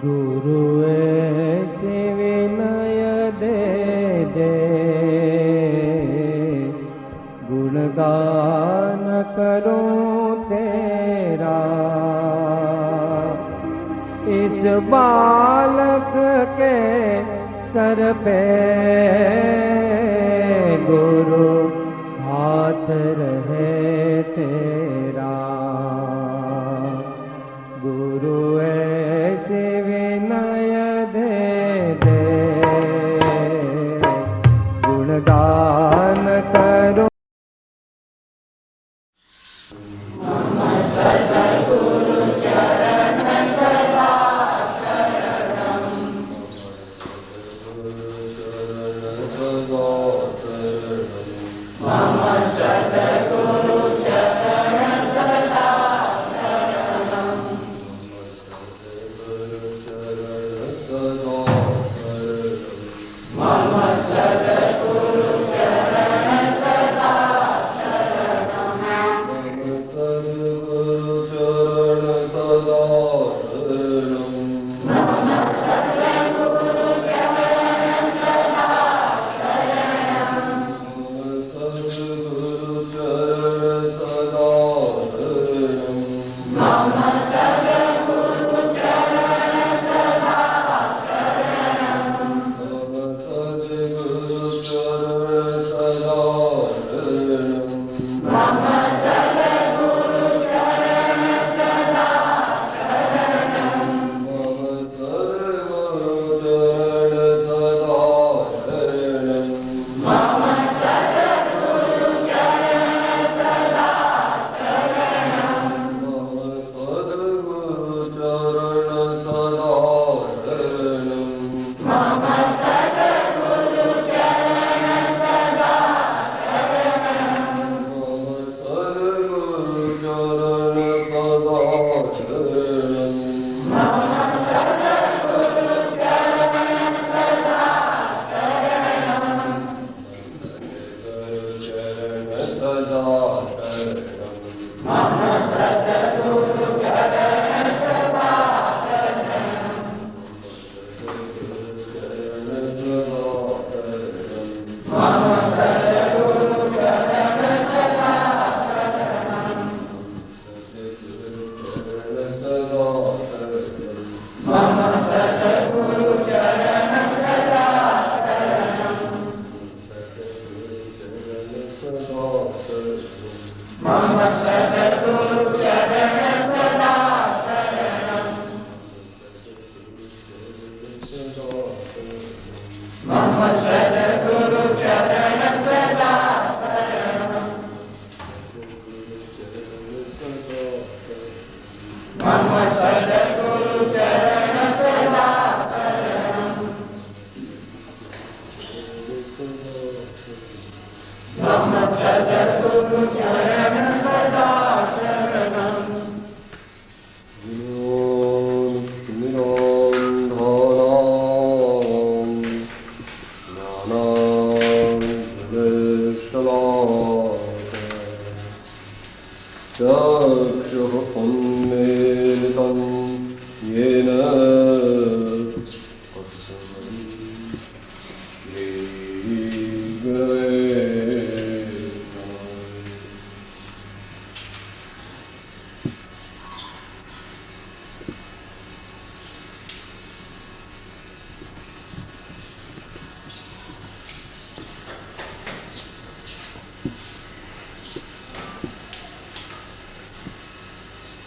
गुरु ऐसे विनय दे दे, गुणगान करूं तेरा। इस बालक के सर पे गुरु हाथ रहे तेरा। गुरु ऐसे विनय दे दे, गुणगान करो।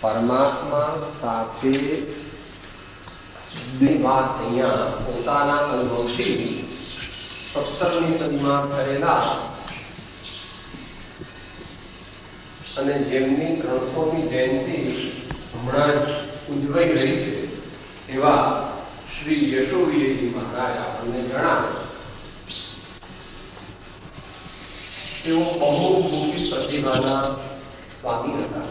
પરમાત્મા સાથે વાત અહીંયા પોતાના અનુભવથી 17મી સદીમાં થયેલા અને જેમની 300મી જયંતિ હમણાં જ ઉજવાઈ રહી છે એવા શ્રી યશોવીરજી મહારાજ આપણને જણાવે તેઓ બહુમુખી પ્રતિભાના સ્વામી હતા.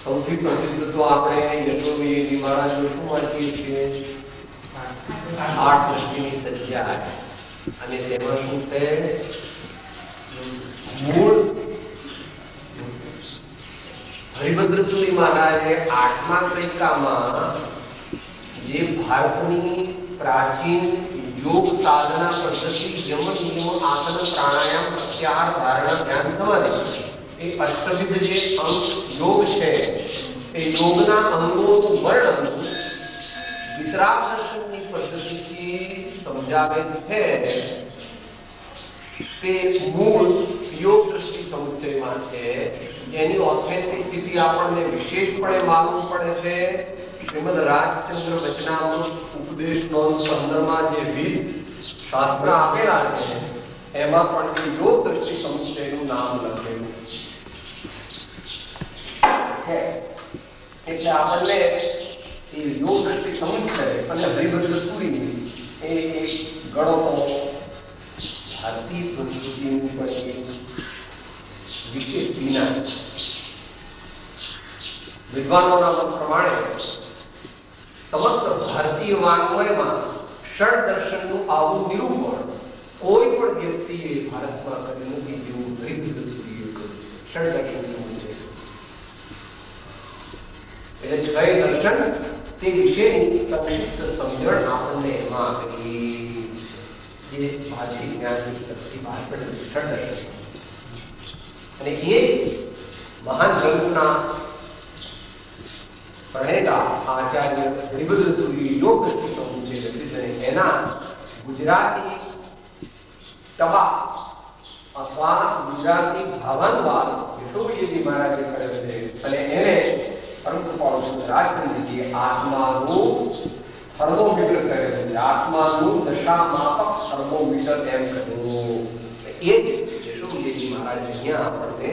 સૌથી પ્રસિદ્ધ તો આપણે યશોવીરજી મહારાજનું શું વાંચીએ છીએ? 8 દ્રષ્ટિની સજ્જા, અને તેમાં શું છે? મૂળ હરિભદ્રસુરી મહારાજે 8મા સૈકામાં જે ભારતની પ્રાચીન યોગ સાધના પદ્ધતિ યમ નિયમ આસન પ્રાણાયામ પ્રત્યાહાર ધારણા ધ્યાન સમાધિ એ અષ્ટવિધ જે અંગ યોગ છે એ યોગના અંગોનું વર્ણન વિતરાગ દર્શનની પદ્ધતિથી સમજાવે છે તે મૂળ યોગ દૃષ્ટિ સમુચ્ચયમાં છે, જેની ઓથેન્ટિસિટી આપણને વિશેષપણે માલુમ પડે છે શ્રીમદ રાજચંદ્ર વચનામૃત ઉપદેશ નોંધ 15માં જે 20 શાસ્ત્ર આપેલા છે એમાં પણ એ યોગ દૃષ્ટિ સમુચ્ચયનું નામ લખેલું છે. એટલે આપણને એ યોગ દૃષ્ટિ સમુચ્ચય અને હરિભદ્રસુરીની એ એક ગણો ભારતીય સંસ્કૃતિનું પણ એક વિશેષ જ્ઞાન. વિદ્વાનોના મત પ્રમાણે સમસ્ત ભારતીય વાંગ્મયમાં ષડ દર્શનનું આવું નિરૂપણ કોઈ પણ વ્યક્તિએ ભારતમાં કર્યું નથી જેવું હરિભદ્રસુરીએ કર્યું. ષડ દર્શન સમુચ્ચય એટલે છ દર્શન તે વિશેની સંક્ષિપ્ત સમજણ આપણને એમાં આપેલી જે ભારતીય જ્ઞાનની તરફથી બહાર પડેલું ષડ દર્શન. અને એ મહાન ગ્રંથના પ્રણેતા આચાર્ય હરિભદ્રસુરી યોગ દૃષ્ટિ સમુચ્ચય લખ્યું છે. એના ગુજરાતી ટબા અથવા ગુજરાતી ભાવાનુવાદ યશોવીરજી મહારાજે કર્યો છે અને એને પરમ કૃપાળુ રાજચંદ્રજીએ આત્માનું થર્મોમીટર કહ્યું છે. આત્માનું દશા માપક થર્મોમીટર એમ કહ્યું. એ જ યશોવીરજી મહારાજે અહીંયા આપણને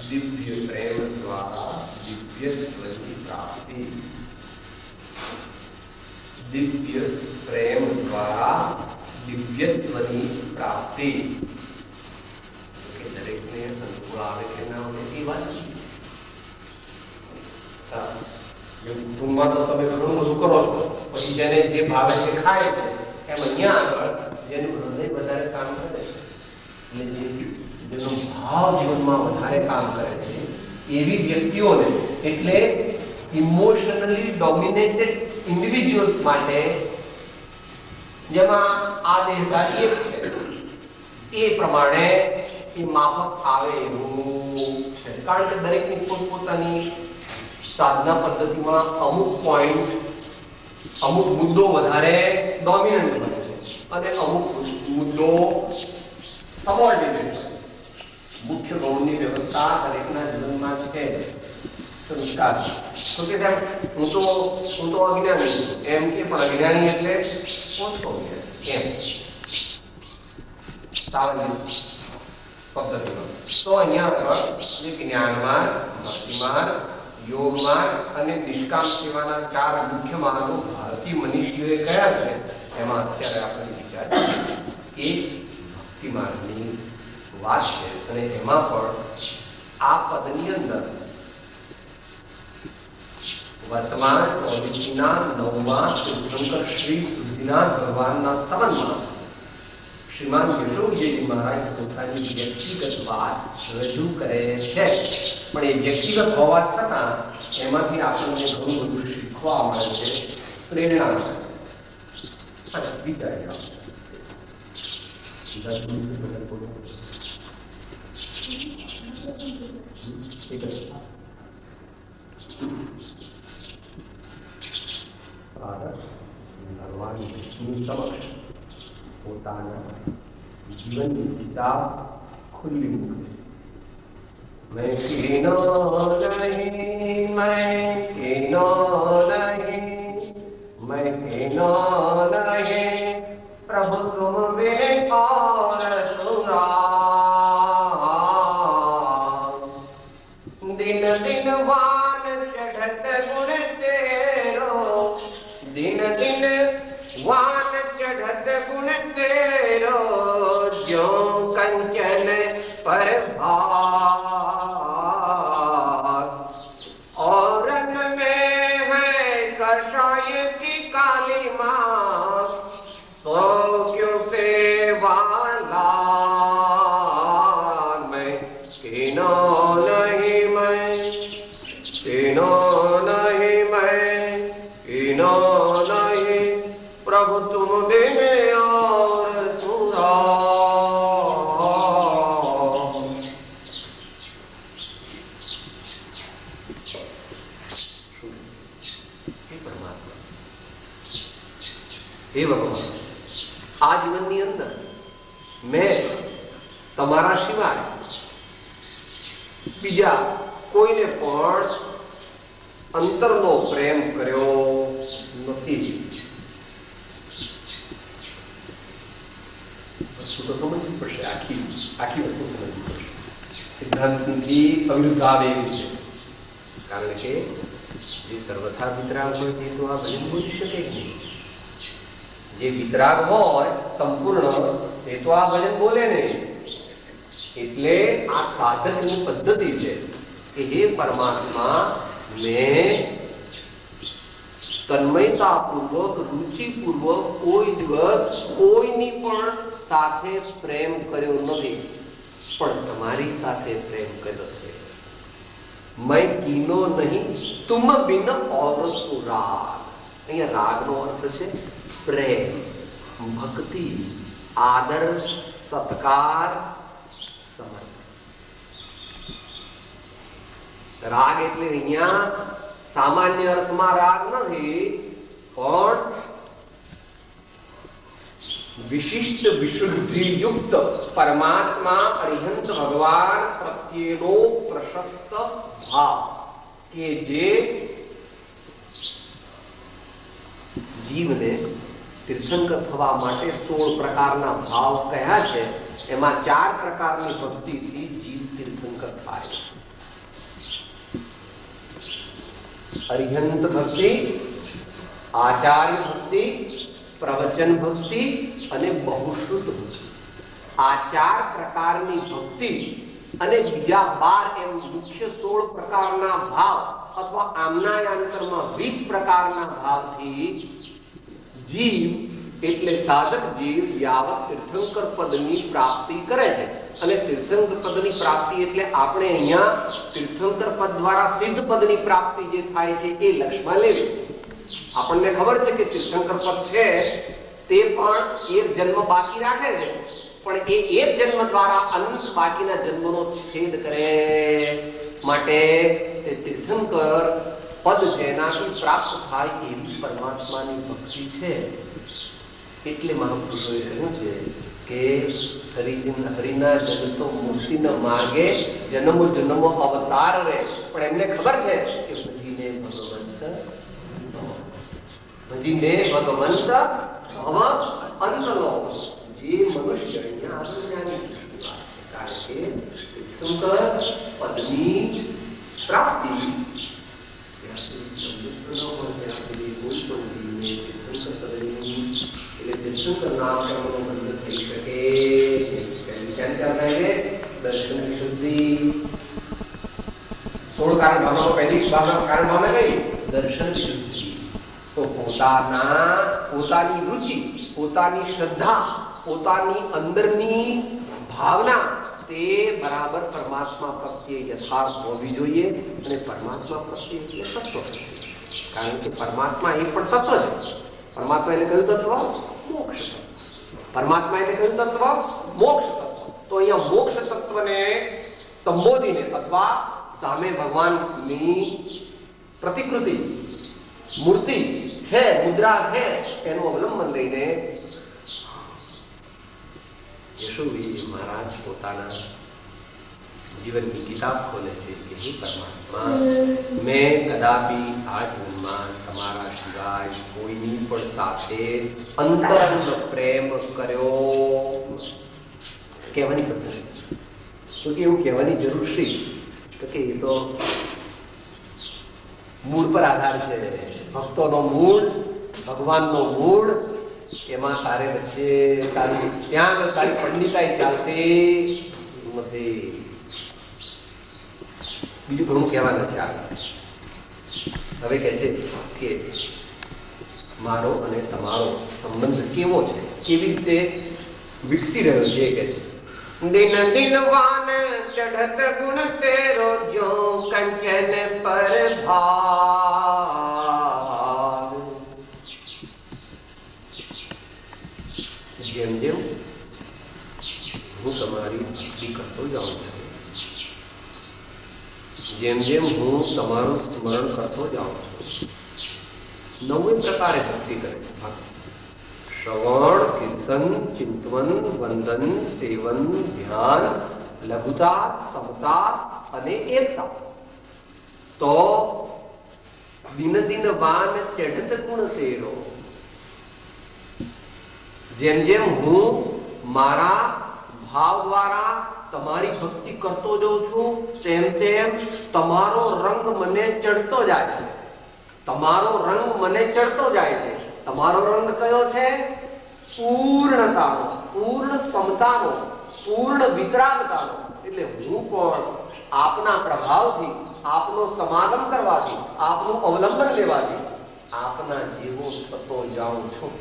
દિવ્ય પ્રેમ દ્વારા દિવ્યત્વની પ્રાપ્તિ, દિવ્ય પ્રેમ દ્વારા દિવ્યત્વની પ્રાપ્તિ દરેકને અનુકૂળ આવે કે ના આવે એ વાત છે. કુટુંબમાં તો તમે ઘણું બધું કરો છો, પછી જેને જે ભાવે તે ખાય છે, એમ અહીંયા આગળ જેનું હૃદય વધારે કામ કરે છે એટલે જેનો ભાવ જીવનમાં વધારે કામ કરે છે એવી વ્યક્તિઓને, એટલે ઇમોશનલી ડોમિનેટેડ ઇન્ડિવિડ્યુઅલ્સ માટે જેમાં આ દેહધારી એક છે એ પ્રમાણે એ માફક આવે એવું છે. કારણ કે દરેકની પોતપોતાની સાધના પદ્ધતિમાં અમુક પોઈન્ટ, અમુક મુદ્દો વધારે ડોમિનન્ટ બને છે અને અમુક મુદ્દો સબોર્ડિનેટ. મુખ્ય ગૌણની વ્યવસ્થા દરેકના જીવનમાં છે. સંસ્કાર તો કે હું તો અજ્ઞાની છું એમ કે, પણ અજ્ઞાની એટલે ઓછો એમ સાવલી પદ્ધતિમાં. તો અહીંયા જે જ્ઞાન માર્ગ, ભક્તિ માર્ગ, યોગ માર્ગ અને નિષ્કામ સેવાના 4 મુખ્ય માર્ગો ભારતીય મનીષીઓએ કયા છે એમાં અત્યારે આપણે વિચાર એ ભક્તિ માર્ગની વાત છે. અને એમાં પણ આ પદની અંદર વર્તમાન 24ના 9મા તીર્થંકર શ્રી સુધીના ભગવાનના સ્તવનમાં શ્રીમાન યશોવીરજી મહારાજ પોતાની વ્યક્તિગત વાત રજૂ કરે છે. પણ એ વ્યક્તિગત હોવા છતાં એમાંથી આપણને ઘણું બધું શીખવા મળે છે, પ્રેરણા મળે અને વિચાર ભગવાન વિષ્ણુ સમક્ષ પોતાના જીવનની કિતાબ ખુલ્લી મૂકે. मैं कीनो नहीं, मैं कीनो नहीं, मैं कीनो नहीं, प्रभु तुम में और सुरा दिन दिन वान चढ़त गुण तेरो, दिन दिन वान चढ़त गुण तेरो, जो कंचन पर भाग और रंग में है कषाय की काली माँ, सो क्यों से वाला मैं कीनो नहीं, मैं नहीं मैं कीना नहीं प्रभु तुम बिने और सुरा हे भगवान आ जीवनની અંદર મેં તમારા સિવાય બીજા કોઈને પણ અંતરનો પ્રેમ કર્યો નથી. વસ્તુ તો સમજવી પડશે, આખી વસ્તુ સમજવી પડશે. સિદ્ધાંતની અવિરુદ્ધ આવે એવી છે. કારણ કે જે સર્વથા વિતરાગ હોય તે તો આ ભજન બોલી શકે નહીં. જે વિતરાગ હોય સંપૂર્ણ તે તો આ ભજન બોલે નહીં. એટલે આ સાધકની પદ્ધતિ છે કે હે પરમાત્મા, મેં તન્મયતાપૂર્વક રુચિપૂર્વક કોઈ દિવસ કોઈની પણ સાથે પ્રેમ કર્યો નથી, પણ તમારી સાથે પ્રેમ કર્યો છે. મેં કીનો નહીં તુમ બિન ઓર સુરાગ. અહીંયા રાગનો અર્થ છે પ્રેમ, ભક્તિ, આદર, સત્કાર, સમર્પણ. રાગ એટલે અહીંયા સામાન્ય અર્થમાં રાગ નથી, પણ વિશિષ્ટ વિશુદ્ધિ યુક્ત પરમાત્મા અરિહંત ભગવાન પ્રત્યેનો પ્રશસ્ત ભાવ કે જે જીવને તીર્થંકર થવા માટે 16 પ્રકારના ભાવ કયા છે. એમાં 4 પ્રકારની ભક્તિથી જીવ તીર્થંકર થાય. અરિહંત ભક્તિ, આચાર્ય ભક્તિ, પ્રવચન ભક્તિ અને બહુશ્રુત ભક્તિ. આ 4 પ્રકારની ભક્તિ અને બીજા 12 એમ મુખ્ય 16 પ્રકારના ભાવ અથવા આમના અંતરમાં 20 પ્રકારના ભાવથી જીવ એટલે સાધક જીવ યાવત તીર્થંકર પદની પ્રાપ્તિ કરે છે. અને તીર્થંકર પદની પ્રાપ્તિ એટલે આપણે અહીંયા તીર્થંકર પદ દ્વારા સિદ્ધ પદની પ્રાપ્તિ જે થાય છે એ લક્ષ્યમાં લેવી. આપણને ખબર છે કે તીર્થંકર પદ છે તે પણ એક જન્મ બાકી રાખે છે, પણ એ એક જન્મ દ્વારા અનંત બાકીના જન્મનો છેદ કરે. માટે તે તીર્થંકર પદ જેનાથી પ્રાપ્ત થાય એવી પરમાત્માની ભક્તિ છે. એટલે મહાપુરુષોએ કહ્યું છે કે હરિના જગતો મુક્તિના માર્ગે જન્મો જન્મો અવતાર રહે, પણ એમને ખબર છે કે ભજીને ભગવંત ભવ અંત લો. જે મનુષ્ય અહીંયા આત્મજ્ઞાની વાત છે, કારણ કે તીર્થંકર પદની પ્રાપ્તિ તીર્થંકર નામ કર્મનો બંધ થઈ શકે. દર્શન વિશુદ્ધિ 16 કારણ ભાવનામાં પહેલી કારણ ભાવના કઈ? દર્શન વિશુદ્ધિ. તો પોતાની રુચિ, પોતાની શ્રદ્ધા, પોતાની અંદરની ભાવના તે બરાબર પરમાત્મા પ્રત્યે યથાર્થ હોવી જોઈએ. અને પરમાત્મા પ્રત્યે એટલે તત્વ, કારણ કે પરમાત્મા એ પણ તત્વ છે. પરમાત્મા એટલે કયું તત્વ? મોક્ષ તત્વ. પરમાત્મા એટલે કયું તત્વ? મોક્ષ તત્વ. તો અહીંયા મોક્ષ તત્વને સંબોધીને અથવા સામે ભગવાનની પ્રતિકૃતિ, મૂર્તિ છે, મુદ્રા છે, એનું અવલંબન લઈને યશોવીર મહારાજ પોતાના જીવનની કિતાબ ખોલે છે કે હે પરમાત્મા, મેં કદાપી આ જીવનમાં તમારા સિવાય કોઈની પણ સાથે અંતરંગ પ્રેમ કર્યો. કહેવાની પદ્ધતિ તો કે એવું કહેવાની જરૂર છે તો કે એ તો મૂળ પર આધાર છે. ભક્તોનો મૂળ, ભગવાનનો મૂળ, એમાં તારે વચ્ચે ત્યાં તારી પંડિતાઈ ચાલતી નથી. બીજું ઘણું કહેવા નથી આગળ. હવે કહે છે કે મારો અને તમારો સંબંધ કેવો છે, કેવી રીતે વિકસી રહ્યો છે. કે दिन दिन वान चढ़त गुण तेरो जो कंचन पर भाग। જેમ જેમ હું તમારી ભક્તિ કરતો જાઉં છું, જેમ જેમ હું તમારું સ્મરણ કરતો જાઉં છું, નવે પ્રકારે ભક્તિ કરે છે. શ્રવણ, કીર્તન, ચિંતન, વંદન, સેવન, ધ્યાન, લઘુતા, સમતા અને એકતા. તો દિન દિન વાન ચઢત ગુણ તેરો. જેમ જેમ હું મારા ભાવ દ્વારા તમારી ભક્તિ કરતો જાઉં છું, તેમ તેમ તમારો રંગ મને ચડતો જાય છે. તમારો રંગ મને ચડતો જાય છે. તમારો રંગ કયો છે? પૂર્ણતાનો, પૂર્ણ સમતાનો, પૂર્ણ વિતરાગતાનો. એટલે હું પણ આપના પ્રભાવથી, આપનો સમાગમ કરવાથી, આપનું અવલંબન લેવાથી આપના જેવો થતો જાઉં છું.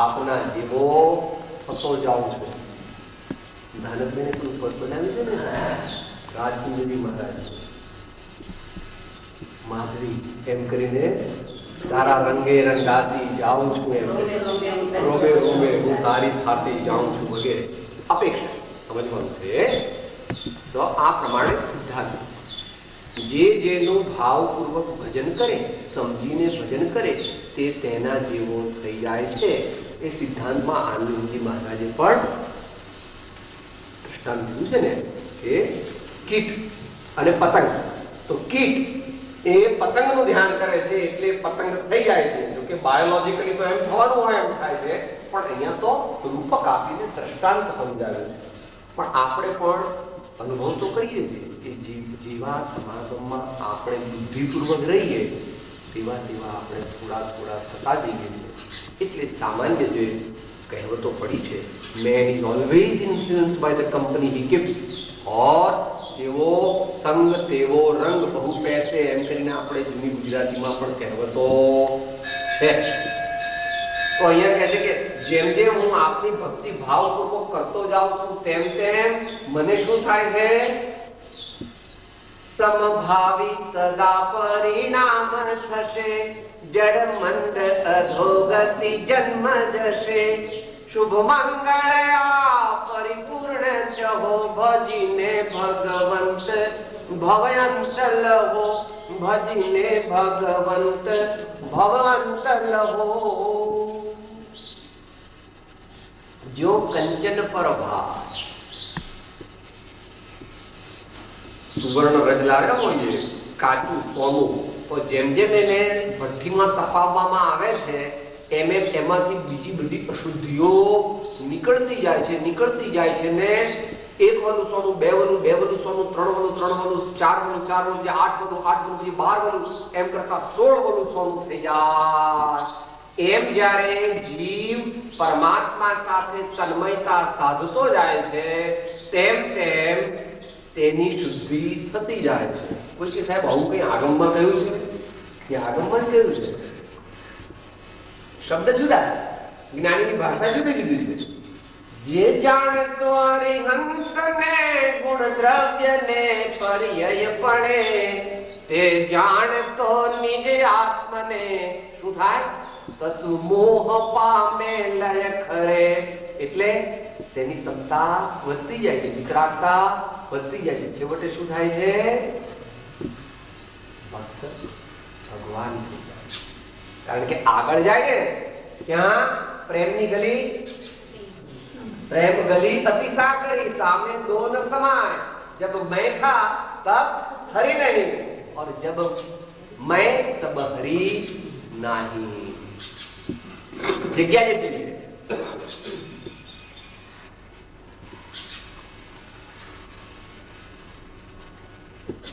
આપના જેવો થતો જાઉં છું. ધાનકબેને કોઈ પદ બનાવ્યું છે ને, રાજચંદ્રજી મહારાજ માધવી એમ કરીને તારા રંગે રંગાતી જાઉં છું, એમ રોમે રોમે હું તારી થાતી જાઉં છું વગેરે અપેક્ષા સમજવાનું છે. તો આ પ્રમાણે સિદ્ધાંત જે જેનું ભાવપૂર્વક ભજન કરે, સમજીને ભજન કરે, તે તેના જેવો થઈ જાય છે. એ સિદ્ધાંતમાં આનંદજી મહારાજે પણ દૃષ્ટાંત દીધું છે ને કે કીટ અને પતંગ. તો કીટ એ પતંગનું ધ્યાન કરે છે એટલે પતંગ થઈ જાય છે. જો કે બાયોલોજીકલી તો એમ થવાનું હોય એમ થાય છે, પણ અહીંયા તો રૂપક આપીને દ્રષ્ટાંત સમજાવ્યું છે. પણ આપણે પણ અનુભવ તો કરીએ છીએ કે જેવા સમાગમમાં આપણે બુદ્ધિપૂર્વક રહીએ તેવા તેવા આપણે થોડા થોડા થતા જઈએ છીએ. એટલે સામાન્ય જે કહેવતો પડી છે, man is always influenced by the company he keeps, or જેવો સંગ તેવો રંગ બહુ પેસે, એમ કરીને આપણે જૂની ગુજરાતીમાં પણ કહેવતો છે. તો અહીંયા કહે છે કે જેમ જેમ હું આપની ભક્તિ ભાવપૂર્વક કરતો જાઉં છું, તેમ તેમ મને શું થાય છે? સમભાવી સદા પરિણામ થશે, જડ મંદ અધોગતિ જન્મ જશે. શુભ મંગળયા પરિપૂર્ણ ચહો, ભજીને ભગવંત ભવયંત લહો, ભજીને ભગવંત ભવંત લહો. જો કંચન પર ભાર, સુવર્ણ રજ લાવ્યા હોઈએ, કાચું સોનું, તો જેમ જેમ એને ભઠ્ઠીમાં તપાવવામાં આવે છે એમ એમ એમાંથી બીજી બધી અશુદ્ધિઓ નીકળતી જાય છે ને એક વલું સોનું, બે વલું સોનું, ત્રણ વલું, ચાર વલું, જે 8 વલું, 12 વલું, એમ કરતા 16 વલું સોનું થઈ જાય. એમ જ્યારે જીવ પરમાત્મા સાથે તન્મયતા સાધતો જાય છે, તેમ તેમ તેની શુદ્ધિ થતી જાય છે. કોઈ કે સાહેબ આવું કઈ આગમમાં કહ્યું છે? કે આગમમાં જ કહ્યું છે. શબ્દ જુદા, જ્ઞાનીની ભાષા જુદી જુદી છે. જે જાણતો અરિહંત ને ગુણ દ્રવ્ય ને પર્યય પડે, તે જાણતો નિજ આત્મને શું થાય? કસુ મોહ પામે લય ખરે. એટલે તેની ક્ષમતા વધતી જાય છે, વિતરાગતા વધતી જાય છે. છેવટે શું થાય છે? ભક્ત ભગવાન થઈ જાય. કારણ કે આગળ જાય ને ત્યાં પ્રેમની ગલી, प्रेम गली अतिशा करी, सामने दो न समाए. जब मैं था तब हरि नहीं, और जब मैं तब हरि नहीं. जग्या જેટલી છે.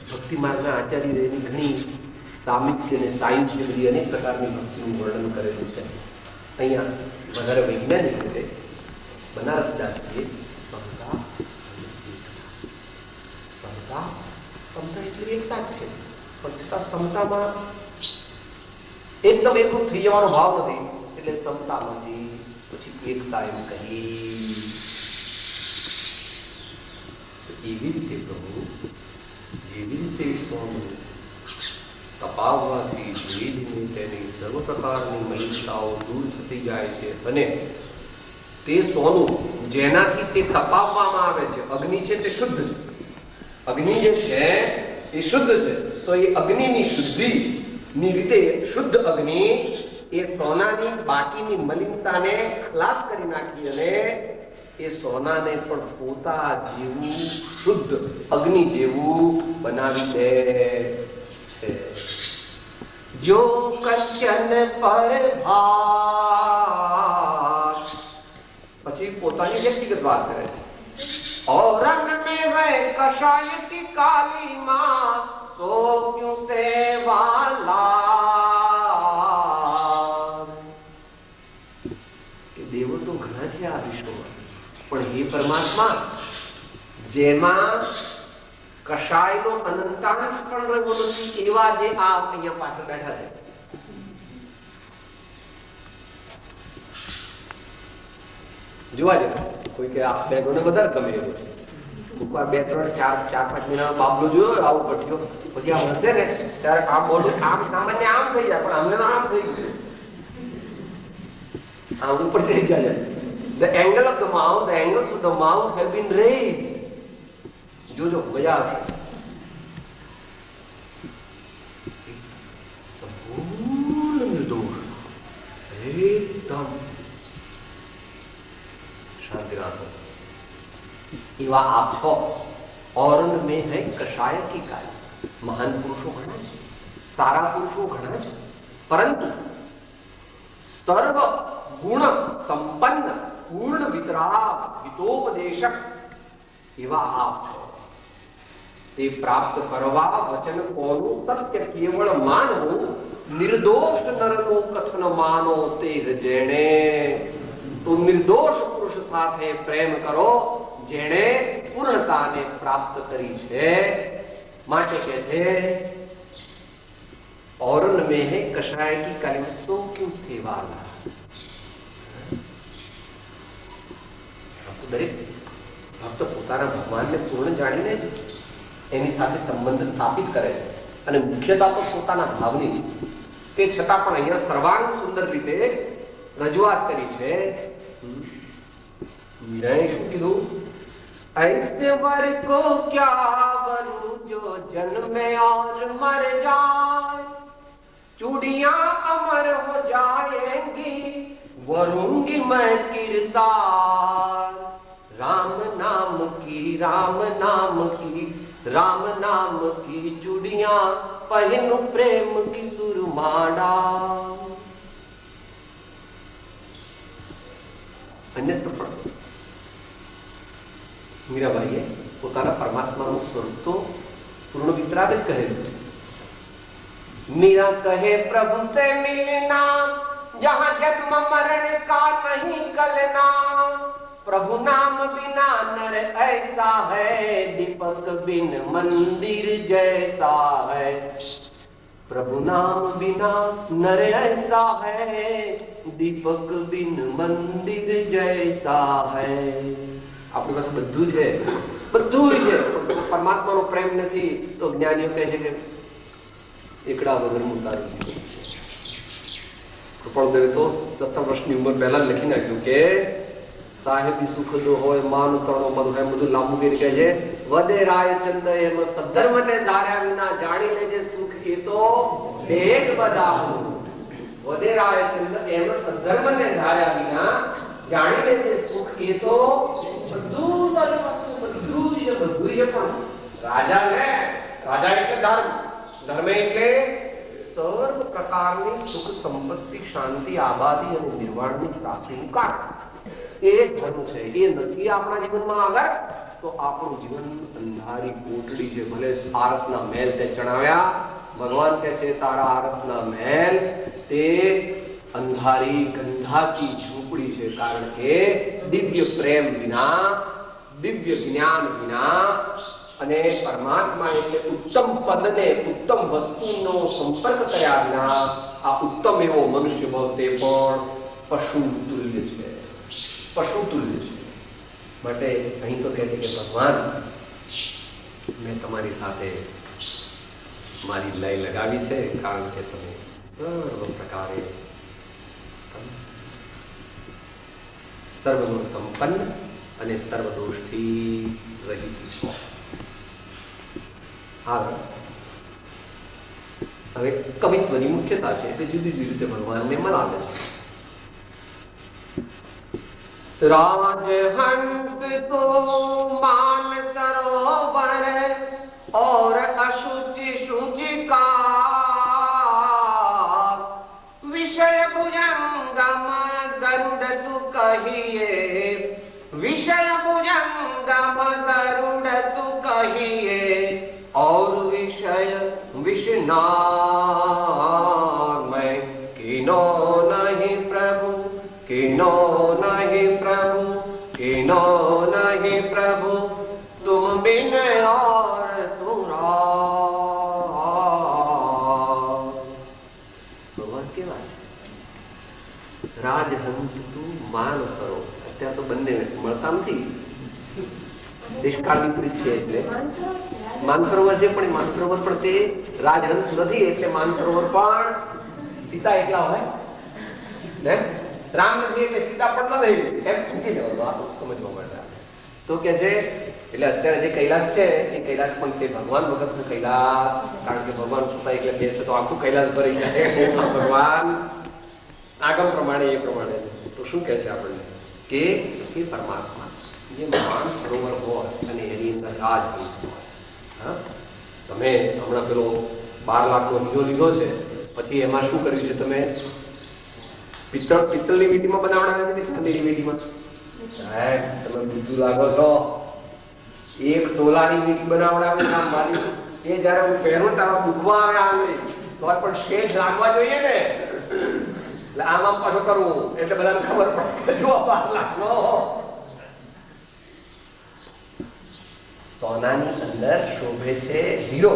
ભક્તિ માર્ગના આચાર્યોની ઘણી સામિત્ય અને સાહિત્ય બધી અનેક પ્રકારની ભક્તિનું વર્ણન કરેલું છે. અહીંયા વધારે વૈજ્ઞાનિક રીતે બનારસદાસજીએ સમતા એટલે એકતા જ છે, પણ છતાં સમતામાં એકદમ એકરૂપ થઈ જવાનો ભાવ નથી, એટલે સમતામાંથી પછી એકતા એમ કહી. એવી રીતે પ્રભુ, જેવી રીતે સોનું તપાવવાથી ધીરે ધીમે તેની સર્વ પ્રકારની મલિનતાઓ દૂર થતી જાય છે અને તે સોનું જેનાથી તે તપાવવામાં આવે છે, અગ્નિ છે તે શુદ્ધ છે, અગ્નિ જે છે એ શુદ્ધ છે, તો એ અગ્નિની શુદ્ધિની રીતે શુદ્ધ અગ્નિ એ સોનાની બાકીની મલિનતાને ખલાસ કરી નાખી અને એ સોનાને પણ પોતા જેવું શુદ્ધ અગ્નિ જેવું બનાવી દે છે. જો કંચન પર ભાર, પછી પોતાની વ્યક્તિગત વાત કરે છે. और रंग में है कषाय की काली माँ, सो क्यों सेवाला. કે દેવો તો ઘણા છે આ વિશ્વમાં, પણ હે પરમાત્મા, જેમાં કષાયનો અનંતાંશ પણ રહ્યો નથી એવા જે આ અહીંયા પાછળ બેઠા છે. જોવા જઈએ કોઈ કે આ બેગોને વધારે ગમે એવો છે, બે ત્રણ ચાર પાંચ મહિના બાબલો જોયો આવું પટ્યો, પછી આ હસે ને ત્યારે આ મોઢું આમ સામાન્ય આમ થઈ જાય, પણ અમને તો આમ થઈ ગયું, આમ ઉપર ચડી જાય. The angle of the mouth, the angles of the mouth have been raised. જોજો મજા આવશે. સંપૂર્ણ નિર્દોષ, એકદમ शांति રાખો એવા આપ છો. और में है कषाय की काली. महान पुरुषों घना છે, સારા પુરુષો ઘણા છે, પરંતુ સર્વ ગુણ સંપન્ન પૂર્ણ વિતરાગ હિતોપદેશક એવા આપ છો. તે પ્રાપ્ત કરવા વચન કોનું સત્ય કેવળ માનવું, નિર્દોષ નરનું કથન માનો તે જેણે. તો નિર્દોષ પુરુષ સાથે પ્રેમ કરો જેણે પૂર્ણતાને પ્રાપ્ત કરી છે. માટે કહે છે औरन में है कषाय की काली में सो क्यों सेवाला. દરેક ભક્ત પોતાના ભગવાનને પૂર્ણ જાણીને જ એની સાથે સંબંધ સ્થાપિત કરે છે, અને મુખ્યતા તો પોતાના ભાવની. તે છતાં પણ અહીંયા સર્વાંગ સુંદર રીતે રજૂઆત કરી છે. મીરાએ શું કીધું? ऐसे वर को क्या वरू जो जन्मे और मर जाए, चूड़ियां अमर हो जाएंगी वरूंगी मैं किरदार. राम नाम की राम नाम की राम नाम की चूड़ियां पहनूं प्रेम की सुरमाड़ा. अन्यत्र પણ મીરાબાઈએ પોતાના પરમાત્માનું સ્વરૂપ તો પૂર્ણ વિતરાગ જ કહેલું છે. मीरा कहे प्रभु से मिलना जहां जन्म मरण का नहीं कलना. प्रभु नाम बिना नर ऐसा है दीपक बिन मंदिर जैसा है. प्रभु नाम बिना नर ऐसा है दीपक बिन मंदिर जैसा है. આપણી પાસે બધું છે, બધું છે, પરમાત્માનો પ્રેમ નથી તો જ્ઞાનીઓ કહે છે કે એકડા વગરનું તારું જીવન છે. કૃપાળદેવે તો 17 વર્ષની ઉંમર પહેલા લખી નાખ્યું કે સાહેબી સુખદો હોય માન તણો મન હોય, બધું લાંબુ કરી કહે છે. વદેરાય ચંદ એમ સધર્મને ધાર્યા વિના જાણી લેજે સુખ એ તો ભેગ બધાનું. વદેરાય ચંદ એમ સધર્મને ધાર્યા વિના જાણી લેજે સુખ એ તો બધું તારી વસ્તુ બધું છે, બધું છે. પણ રાજા ને રાજા એટલે ધર્મ, ધર્મ એટલે સર્વ પ્રકારની સુખ સંપત્તિ શાંતિ આબાદી અને નિર્વાણની પ્રાપ્તિનું કારણ. એ ધર્મ છે. એ નથી આપણા જીવનમાં આગળ તો આપણું જીવન અંધારી કોટડી છે. ભલે આરસના મહેલ તે ચણાવ્યા, ભગવાન કહે છે તારા આરસના મહેલ તે અંધારી ગંધાકી ઝૂંપડી છે. કારણ કે દિવ્ય પ્રેમ વિના, દિવ્ય જ્ઞાન વિના અને પરમાત્મા એટલે ઉત્તમ પદને, ઉત્તમ વસ્તુનો સંપર્ક કર્યા વિના આ ઉત્તમ એવો મનુષ્ય ભાવ તે પણ પશુ તુલ્ય છે, પશુ તુલ્ય છે. માટે અહીં તો કહે છે કે ભગવાન મેં તમારી સાથે મારી લય લગાવી છે, કારણ કે તમે સર્વ પ્રકારે સર્વગુણ સંપન્ન અને સર્વદોષથી રહિત છો. હવે કવિત્વની મુખ્યતા છે કે જુદી જુદી રીતે ભગવાનને મનાવે છે. राजहंस तो मान सरोवर और अशुचि शुचि का विषय भुजंगम गरुड़ तु कहिए, विषय भुजंगम गरुड़ तु कहिए, और विषय विषनाग में किनो नहीं प्रभु, किनो नहीं प्रभु, किनो नहीं प्रभु, तुम बिन और सुरा. ભગવાન કેવા છે? રાજહંસ તું માન સરો. અત્યારે તો બંને મળતા નથી, દેશકાળ વિપરીત છે એટલે માનસરોવર છે, પણ માનસરોવર પણ તે રાજહંસ નથી, એટલે માનસરોવર પણ સીતા એકલા હોય ને, રામ નથી એટલે સીતા પણ નથી, એમ સમજી લેવાનું. આ સમજવા માટે તો કે છે એટલે અત્યારે જે કૈલાસ છે એ કૈલાસ પણ તે ભગવાન વખતનો કૈલાસ, કારણ કે ભગવાન પોતા એકલા બેસે તો આખું કૈલાસ ભરી જાય. ભગવાન આગમ પ્રમાણે એ પ્રમાણે તો શું કહે છે આપણને કે એ પરમાત્મા જે માન સરોવર હોય અને એની અંદર રાજહંસ હોય. તમે હમણાં પેલો 12 લાખનો હીરો લીધો છે, પછી એમાં શું કર્યું છે? તમે પિત્તળની વીંટીમાં બનાવડાવે છે, ચાંદીની વીંટીમાં. સાહેબ તમે બીજું લાગો છો, 1 તોલાની વીંટી બનાવડાવે નામ મારી. એ જયારે હું પહેરું તારા દુખવા આવે આંગળી તો પણ શેઠ લાગવા જોઈએ ને, એટલે આમ પાછો કરવું એટલે બધાને ખબર પડે જો 12 લાખનો સોનાની અંદર શોભે છે હીરો,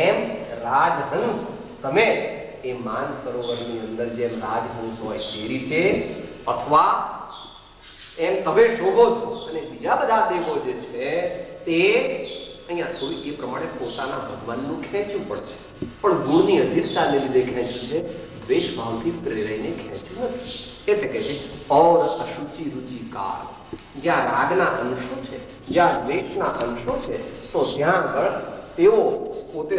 એમ રાજહંસ તમે એ માન સરોવરની અંદર જેમ રાજહંસ હોય એ રીતે, અથવા એમ તમે શોભો છો. અને બીજા બધા દેવો જે છે તે અહીંયા થોડું એ પ્રમાણે પોતાના ભગવાનનું ખેંચવું પડશે, પણ ગુણની અધિરતાને લીધે ખેંચ્યું છે, દ્વેષ ભાવથી પ્રેરાઈને ખેંચ્યું નથી. એટલે કે છે ઓર અશુચિ રુચિકાર. જ્યાં રાગના અંશો છે, જ્યાં દ્વેષના અંશો છે, તો ત્યાં આગળ તેઓ પોતે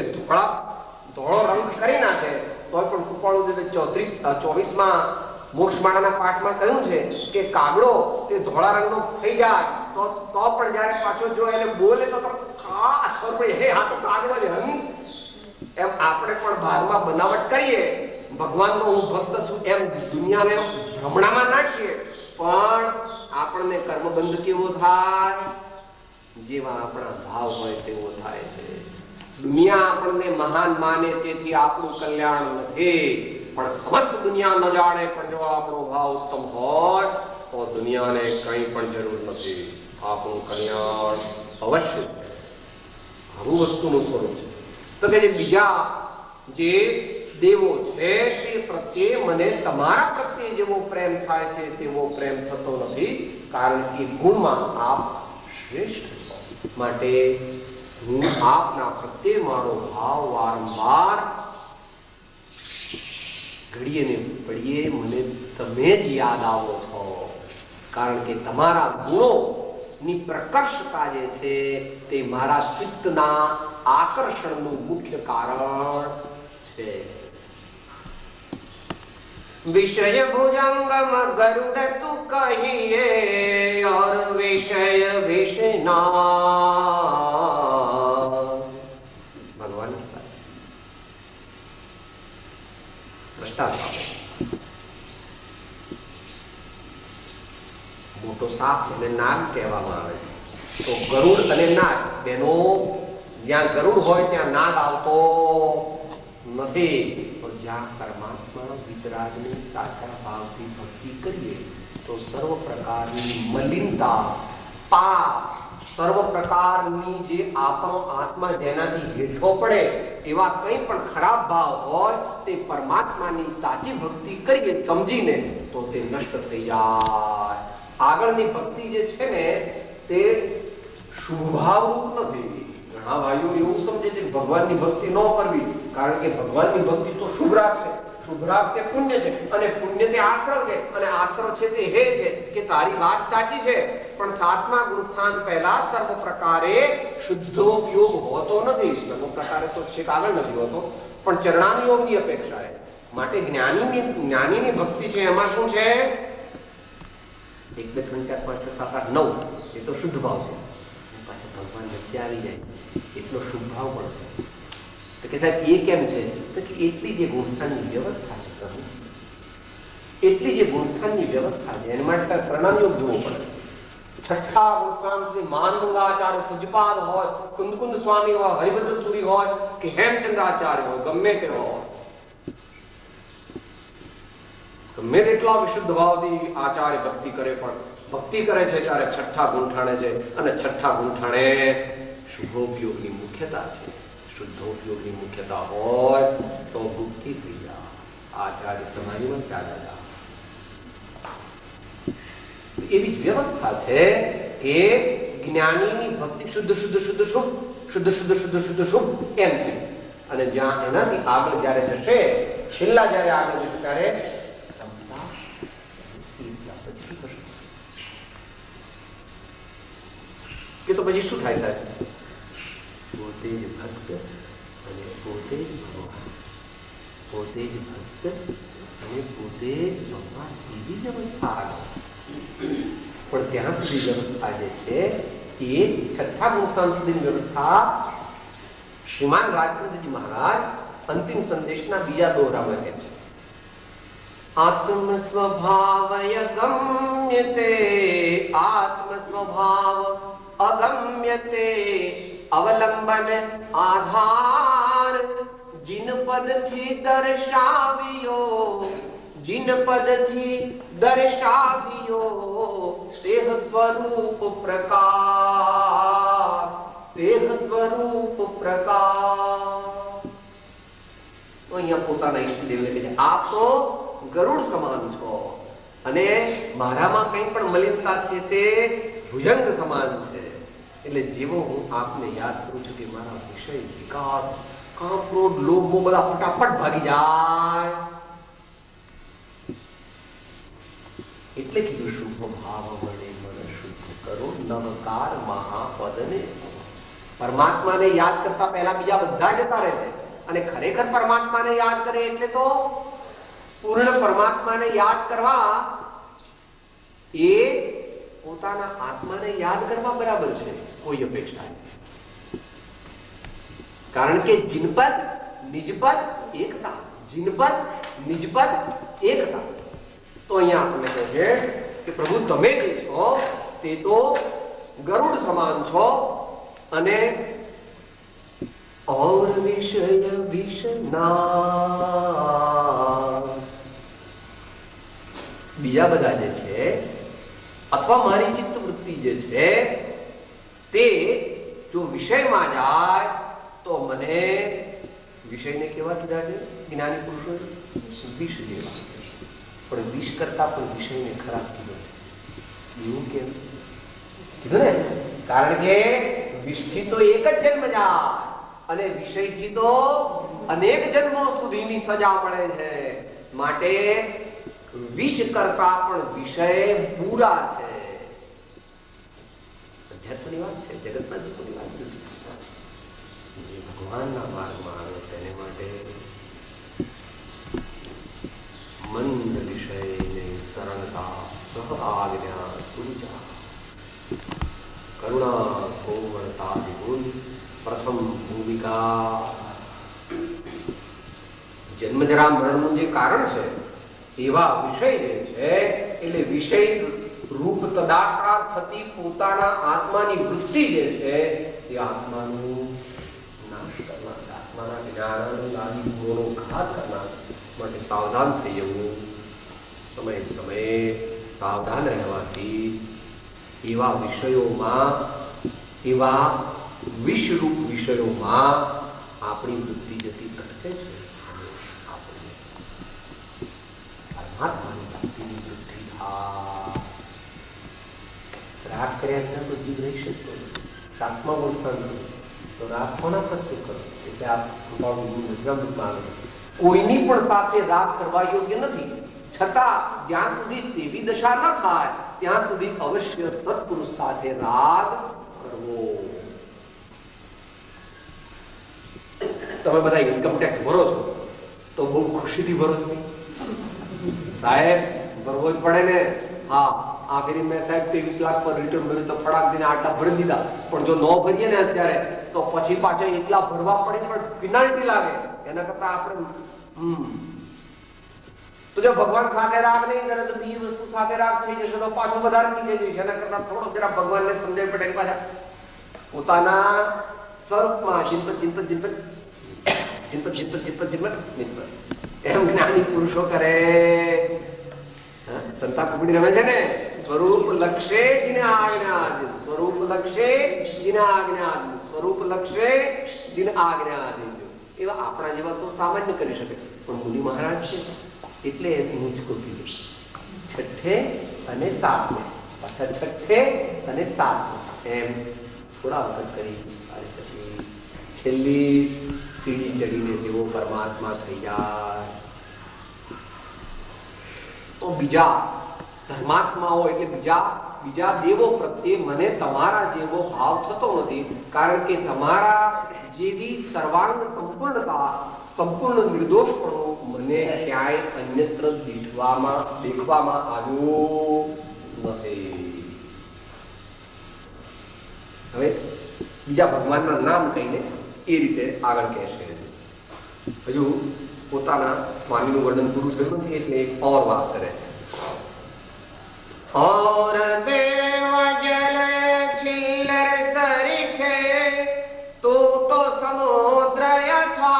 ધોળો રંગ કરી નાખે તોય પણ કૃપાળુદેવે 24માં મોક્ષમાળાના પાઠમાં કહ્યું છે કે કાગડો તે ધોળા રંગનો થઈ જાય તો પણ જ્યારે પાછો જો એને બોલે તો ખબર પડે હે આ તો કાગડો જ હંસ. એમ આપણે પણ બહારમાં બનાવટ કરીએ, ભગવાનનો હું ભક્ત છું એમ દુનિયાને ભ્રમણામાં નાખીએ, પણ આપણને કર્મબંધ કેવો થાય? જેવા આપણા ભાવ હોય તેવો થાય છે. દુનિયા આપણને મહાન માને તેથી આપણું કલ્યાણ નથી, પણ સમસ્ત દુનિયા ન જાણે પણ જો આપણો ભાવ ઉત્તમ હોય તો દુનિયાને કંઈ પણ જરૂર નથી, આપણું કલ્યાણ અવશ્ય. આવું વસ્તુનું સ્વરૂપ છે. તો કે જે બીજા જે દેવો છે તે પ્રત્યે મને તમારા પ્રત્યે જેવો પ્રેમ થાય છે તેવો પ્રેમ થતો નથી, કારણ કે ગુણમાં આપ શ્રેષ્ઠ છો. માટે હું આપના પ્રત્યે મારો ભાવ વારંવાર ઘડીએ ને પડીએ મને તમે જ યાદ આવો છો, કારણ કે તમારા ગુણોની પ્રકર્ષતા જે છે તે મારા ચિત્તના આકર્ષણનું મુખ્ય કારણ છે. विषय भुजंगम गरुड़ तु कहिए, और विषय विषना. भगवान की बात भ्रष्टाचार મોટો સાપ અને નાગ કહેવામાં આવે છે. તો ગરુડ અને નાગ બેનો, જ્યાં ગરુડ હોય ત્યાં નાગ આવતો નથી, પણ જ્યાં પરમાત્મા વિતરાગની સાચા ભાવથી ભક્તિ કરીએ તો સર્વ પ્રકારની મલિનતા, પાપ, સર્વ પ્રકારની જે આપણો આત્મા જેનાથી હેઠો પડે એવા કંઈ પણ ખરાબ ભાવ હોય તે પરમાત્માની સાચી ભક્તિ કરીએ સમજીને તો તે નષ્ટ થઈ જાય. આગળની ભક્તિ જે છે ને તે શુભભાવરૂપ નથી. ઘણા ભાઈઓ એવું સમજે છે કે ભગવાનની ભક્તિ ન કરવી, કારણ કે ભગવાનની ભક્તિ તો શુભરાગ છે, શુભરાગ તે પુણ્ય છે, અને પુણ્ય તે આશ્રમ છે, અને આશ્રમ છે તે હે છે કે તારી વાત સાચી છે, પણ સાતમા ગુણસ્થાન પહેલા સર્વ પ્રકારે શુદ્ધોપયોગ હોતો નથી. સર્વ પ્રકારે તો છેક આગળ નથી હોતો, પણ ચરણાનુયોગની અપેક્ષાએ. માટે જ્ઞાનીની ભક્તિ છે એમાં શું છે? 1 2 3 4 5 6 7 8 9 એ તો શુદ્ધ ભાવ છે, પાછા ભગવાન વચ્ચે આવી જાય એટલો શુભ ભાવ પણ છે. તો કે સાહેબ એ કેમ છે? તો કે એટલી જે ગુણસ્થાનની વ્યવસ્થા છે, એટલી જે ગુણસ્થાનની વ્યવસ્થા છે એના માટે પ્રણાલીઓ જોવો પડે. છઠ્ઠા ગુણસ્થાન શ્રી માનગંગાચાર્ય પૂજ્યપાદ હોય, કુંદકુંદ સ્વામી હોય, હરિભદ્ર સુરી હોય કે હેમચંદ્રાચાર્ય હોય, ગમે તે હોય, ગમે તેટલા વિશુદ્ધ ભાવથી આચાર્ય ભક્તિ કરે, પણ ભક્તિ કરે છે ત્યારે છઠ્ઠા ગુંઠાણે છે, અને છઠ્ઠા ગુંઠાણે શુભોપયોગની મુખ્યતા છે. શુદ્ધોપયોગની મુખ્યતા હોય તો ભક્તિ થઈ જાય, આચાર્ય સમાધિમાં ચાલ્યા જાય. એવી જ વ્યવસ્થા છે કે જ્ઞાનીની ભક્તિ શુદ્ધ શુદ્ધ શુદ્ધ શુભ, શુદ્ધ શુદ્ધ શુદ્ધ શુદ્ધ શુભ એમ છે. અને જ્યાં એનાથી આગળ જ્યારે જશે, છેલ્લા જ્યારે આગળ જશે ત્યારે કે તો પછી શું થાય સાહેબ? પોતે જ ભક્ત અને પોતે જ ભગવાન, પોતે જ ભક્ત અને પોતે જ ભગવાન, એવી વ્યવસ્થા. પણ ત્યાં સુધી વ્યવસ્થા જે છે એ છઠ્ઠા ગુણસ્થાન સુધીની વ્યવસ્થા શ્રીમાન રાજચંદ્રજી મહારાજ અંતિમ સંદેશના બીજા દોરામાં કહે છે, આત્મ સ્વભાવય ગમ્યતે, આત્મ સ્વભાવ અગમ્યતે, અવલંબન આધાર જીન પદથી દર્શાવ્યો, જીન પદથી દર્શાવ્યો, તેહ સ્વરૂપ પ્રકાશ, તેહ સ્વરૂપ પ્રકાશ. તો અહીંયા પોતાના ઈષ્ટદેવને કહે છે, આપ તો ગરુડ સમાન છો, અને મારામાં કંઈ પણ મલિનતા છે તે ભુજંગ સમાન છે. એટલે જેવો હું આપને યાદ કરું છું કે મારા વિષય વિકાર, કામ, ક્રોધ, લોભ, મોહ બધા ફટાફટ ભાગી જાય. એટલે કીધું શુભ ભાવ વડે મન શુદ્ધ કરો, નમકાર મહાપદને સમ. પરમાત્માને યાદ કરતા પહેલા બીજા બધા જતા રહે છે, અને ખરેખર પરમાત્માને યાદ કરે એટલે તો પૂર્ણ પરમાત્માને યાદ કરવા એ પોતાના આત્માને યાદ કરવા બરાબર છે, કોઈ અપેક્ષા નહીં. કારણ કે જીનપદ નિજપદ એકતા, જીનપદ નિજપદ એકતા. તો અહીંયા આપણને કહે છે કે પ્રભુ તમે જે છો તે તો ગરુડ સમાન છો, અને और विषय विषना, બીજા બધા જે છે અથવા મારી ચિત્ત વૃત્તિ જે છે તે જો વિષયમાં જાય તો મને વિષયને કેવા કીધા છે જ્ઞાની પુરુષો? વિષ જેવા. પણ વિષ કરતા પણ વિષયને ખરાબ કીધો. એવું કેમ કીધું ને? કારણ કે વિષથી તો એક જ જન્મ જાય, અને વિષયથી તો અનેક જન્મો સુધીની સજા મળે છે. માટે વિષ કરતા પણ વિષય પૂરા છે. અધ્યાત્મની વાત છે, જગતના જીવોની વાત નથી. જે ભગવાનના માર્ગમાં આવે તેને માટે મંદ વિષયને સરળતા સહ આજ્ઞા સુજા કરુણા કોમળતા વિપુલ પ્રથમ ભૂમિકા. જન્મજરા મરણનું જે કારણ છે એવા વિષય જે છે, એટલે વિષય રૂપ તદાકાર થતી પોતાના આત્માની વૃત્તિ જે છે એ આત્માનું નાશ કરનાર, આત્માના જ્ઞાન આદિ ગુણો ઘાત કરનાર. માટે સાવધાન થઈ જવું, સમય સમયે સાવધાન રહેવાથી એવા વિષયોમાં, એવા વિષરૂપ વિષયોમાં આપણી વૃત્તિ જતી અટકે છે. આપણે પરમાત્માની ભક્તિની વૃદ્ધિ થાય. રાગ કર્યા વિના તો જીવ રહી શકતો નથી. સાતમા ગુણસ્થાન સુધી તો રાગ કોના પ્રત્યે કરો? એટલે આ વચનામૃતમાં આવે કોઈની પણ સાથે રાગ કરવા યોગ્ય નથી, છતાં જ્યાં સુધી તેવી દશા ન થાય ત્યાં સુધી અવશ્ય સત્પુરુષ સાથે રાગ કરવો. તમે બધા ઇન્કમ ટેક્સ ભરો છો તો બહુ ખુશીથી ભરો છો સાહેબ, ભરવો જ પડે ને. હા, આ ફેરી મેં સાહેબ 23 લાખ પર રિટર્ન ભર્યું તો ફડાક દીને આટલા ભરી દીધા, પણ જો ન ભરીએ ને અત્યારે તો પછી પાછા એટલા ભરવા પડે પણ પેનાલ્ટી લાગે. એના કરતા આપણે તો જો ભગવાન સાથે રાગ નહીં કરે તો બીજી વસ્તુ સાથે રાગ થઈ જશે તો પાછો વધારે નીચે જશે. એના કરતા થોડો જરા ભગવાનને સમજાવી પડે પાછા પોતાના સ્વરૂપમાં ચિંતન એમ જ્ઞાની પુરુષો કરે. સંતા કુકડી રમે છે ને, સ્વરૂપ લક્ષે જીને આજ્ઞાધીન, સ્વરૂપ લક્ષે જીને આજ્ઞાધીન, સ્વરૂપ લક્ષે જીને આજ્ઞાધીન. એવા આપણા જેવા તો સામાન્ય કરી શકે, પણ મુનિ મહારાજ છે એટલે મુજકો કીધું છઠ્ઠે અને સાતમે, પાછા છઠ્ઠે અને સાતમે એમ થોડા વખત કરી અને પછી છેલ્લી સીડી ચડીને તેઓ પરમાત્મા થઈ જાય. તો બીજા ધર્માત્માઓ એટલે બીજા દેવો પ્રત્યે મને તમારા જેવો ભાવ થતો નથી, કારણ કે તમારા જેવી સર્વાંગ સંપૂર્ણતા, સંપૂર્ણ નિર્દોષપણું મને ક્યાંય અન્યત્ર દેખવામાં આવ્યું નથી. હવે બીજા ભગવાનના નામ કહીને એ રીતે આગળ કહેશે. હજુ પોતાના સ્વામીનું વર્ણન પૂરું થયું નથી એટલે એક ઓર વાત કરે. और देव जल छिल्लर सरिखे तू तो समुद्र यथा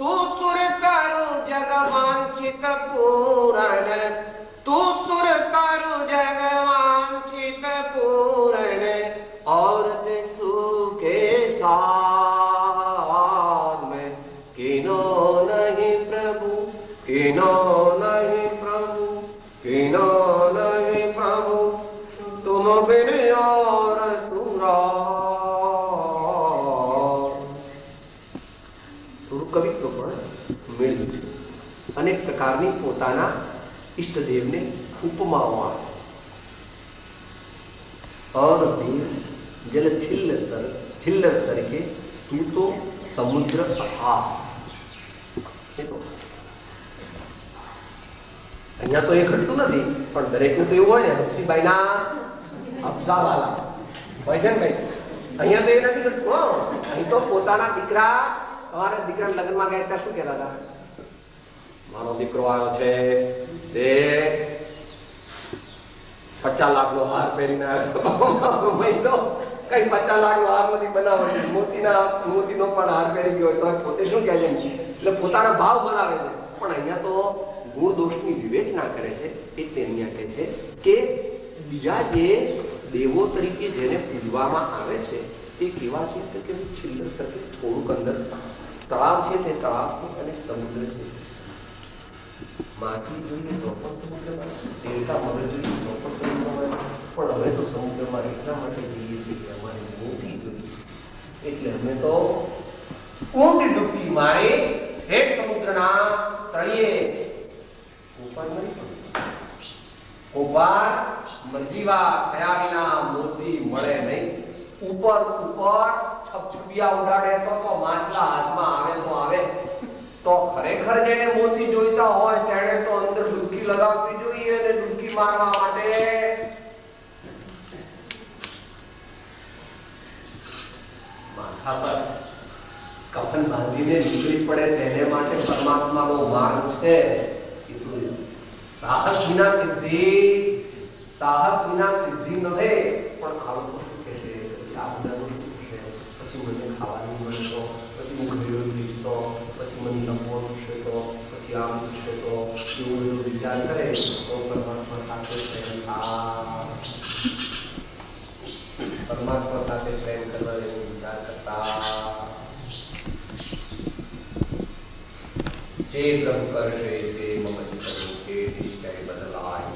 तू सुर करु जग वांछित पूरण तू सुर करु जग वांछित पूरण और सुखे साथ में किनो नहीं प्रभु किनो नहीं किनो नहीं प्रभु तुम बिन और सुरा. થોડું કવિત્વ પણ મેળવ્યું છે. અનેક પ્રકારની પોતાના ઈષ્ટદેવને ઉપમાઓ આપે. और देव जल छिल्लर सर के तू तो समुद्र अथाह. અહીંયા તો એ ઘટતું નથી, પણ દરેકનું તો એવું હોય ને, હફસીબાઈના અફઝાવાલા હોય છે ને ભાઈ, અહીંયા તો એ નથી ઘટતું. અહીં તો પોતાના દીકરા, તમારા દીકરા લગ્નમાં ગયા ત્યાં શું કહેતા હતા? મારો દીકરો આવ્યો છે, તે 50 લાખનો હાર પહેરીને આવ્યો. ભાઈ તો કઈ 50 લાખનો હાર નથી બનાવો છે, મોતીનો પણ હાર પહેરી ગયો તો પોતે શું કહે છે? એટલે પોતાના ભાવ બનાવે છે. પણ અહીંયા તો ગુણ દોષની વિવેચના કરે છે. એટલે અહીંયા કહે છે કે બીજા જે દેવો તરીકે જેને પૂજવામાં આવે છે તે કેવા છે? તો કે છિલ્લર સર્કિટ, થોડુંક અંદર તળાવ છે તે તળાવ અને સમુદ્ર છે. માછલી જોઈએ તો પણ સમુદ્રમાં, દેવતા મગર જોઈએ તો પણ સમુદ્રમાં, પણ હવે તો સમુદ્રમાં એટલા માટે જઈએ છીએ કે અમારે મોતી જોઈએ, એટલે અમે તો ઊંડી ડૂબકી મારી હેઠ સમુદ્રના તળિયે કોપાર મરજીવા થયા વિના મોતી મળે નહીં. ઉપર છપછપિયા ઉડાડે તો માછલા હાથમાં આવે તો આવે. તો ખરેખર જેને મોતી જોઈતા હોય તેણે તો અંદર ડૂબકી લગાવવી જોઈએ, અને ડૂબકી મારવા માટે માથા પર કફન બાંધીને નીકળી પડે. તેને માટે પરમાત્માનો માર્ગ છે. સાહસ વિના સિદ્ધિ નથી. પણ આવું શું કહે છે? પછી આ બધાનું શું છે? પછી મને ખાવાનું મળતો, પછી હું ઘરેલું દીધતો, પછી મને નફો થશે તો, પછી આમ થશે તો, એવું બધું વિચાર કરે તો પરમાત્મા સાથે પ્રેમ થાય. પરમાત્મા સાથે પ્રેમ કરવા એવો વિચાર કરતા જે પ્રભુ કરશે તે મમ કરું તે નિશ્ચય બદલાય.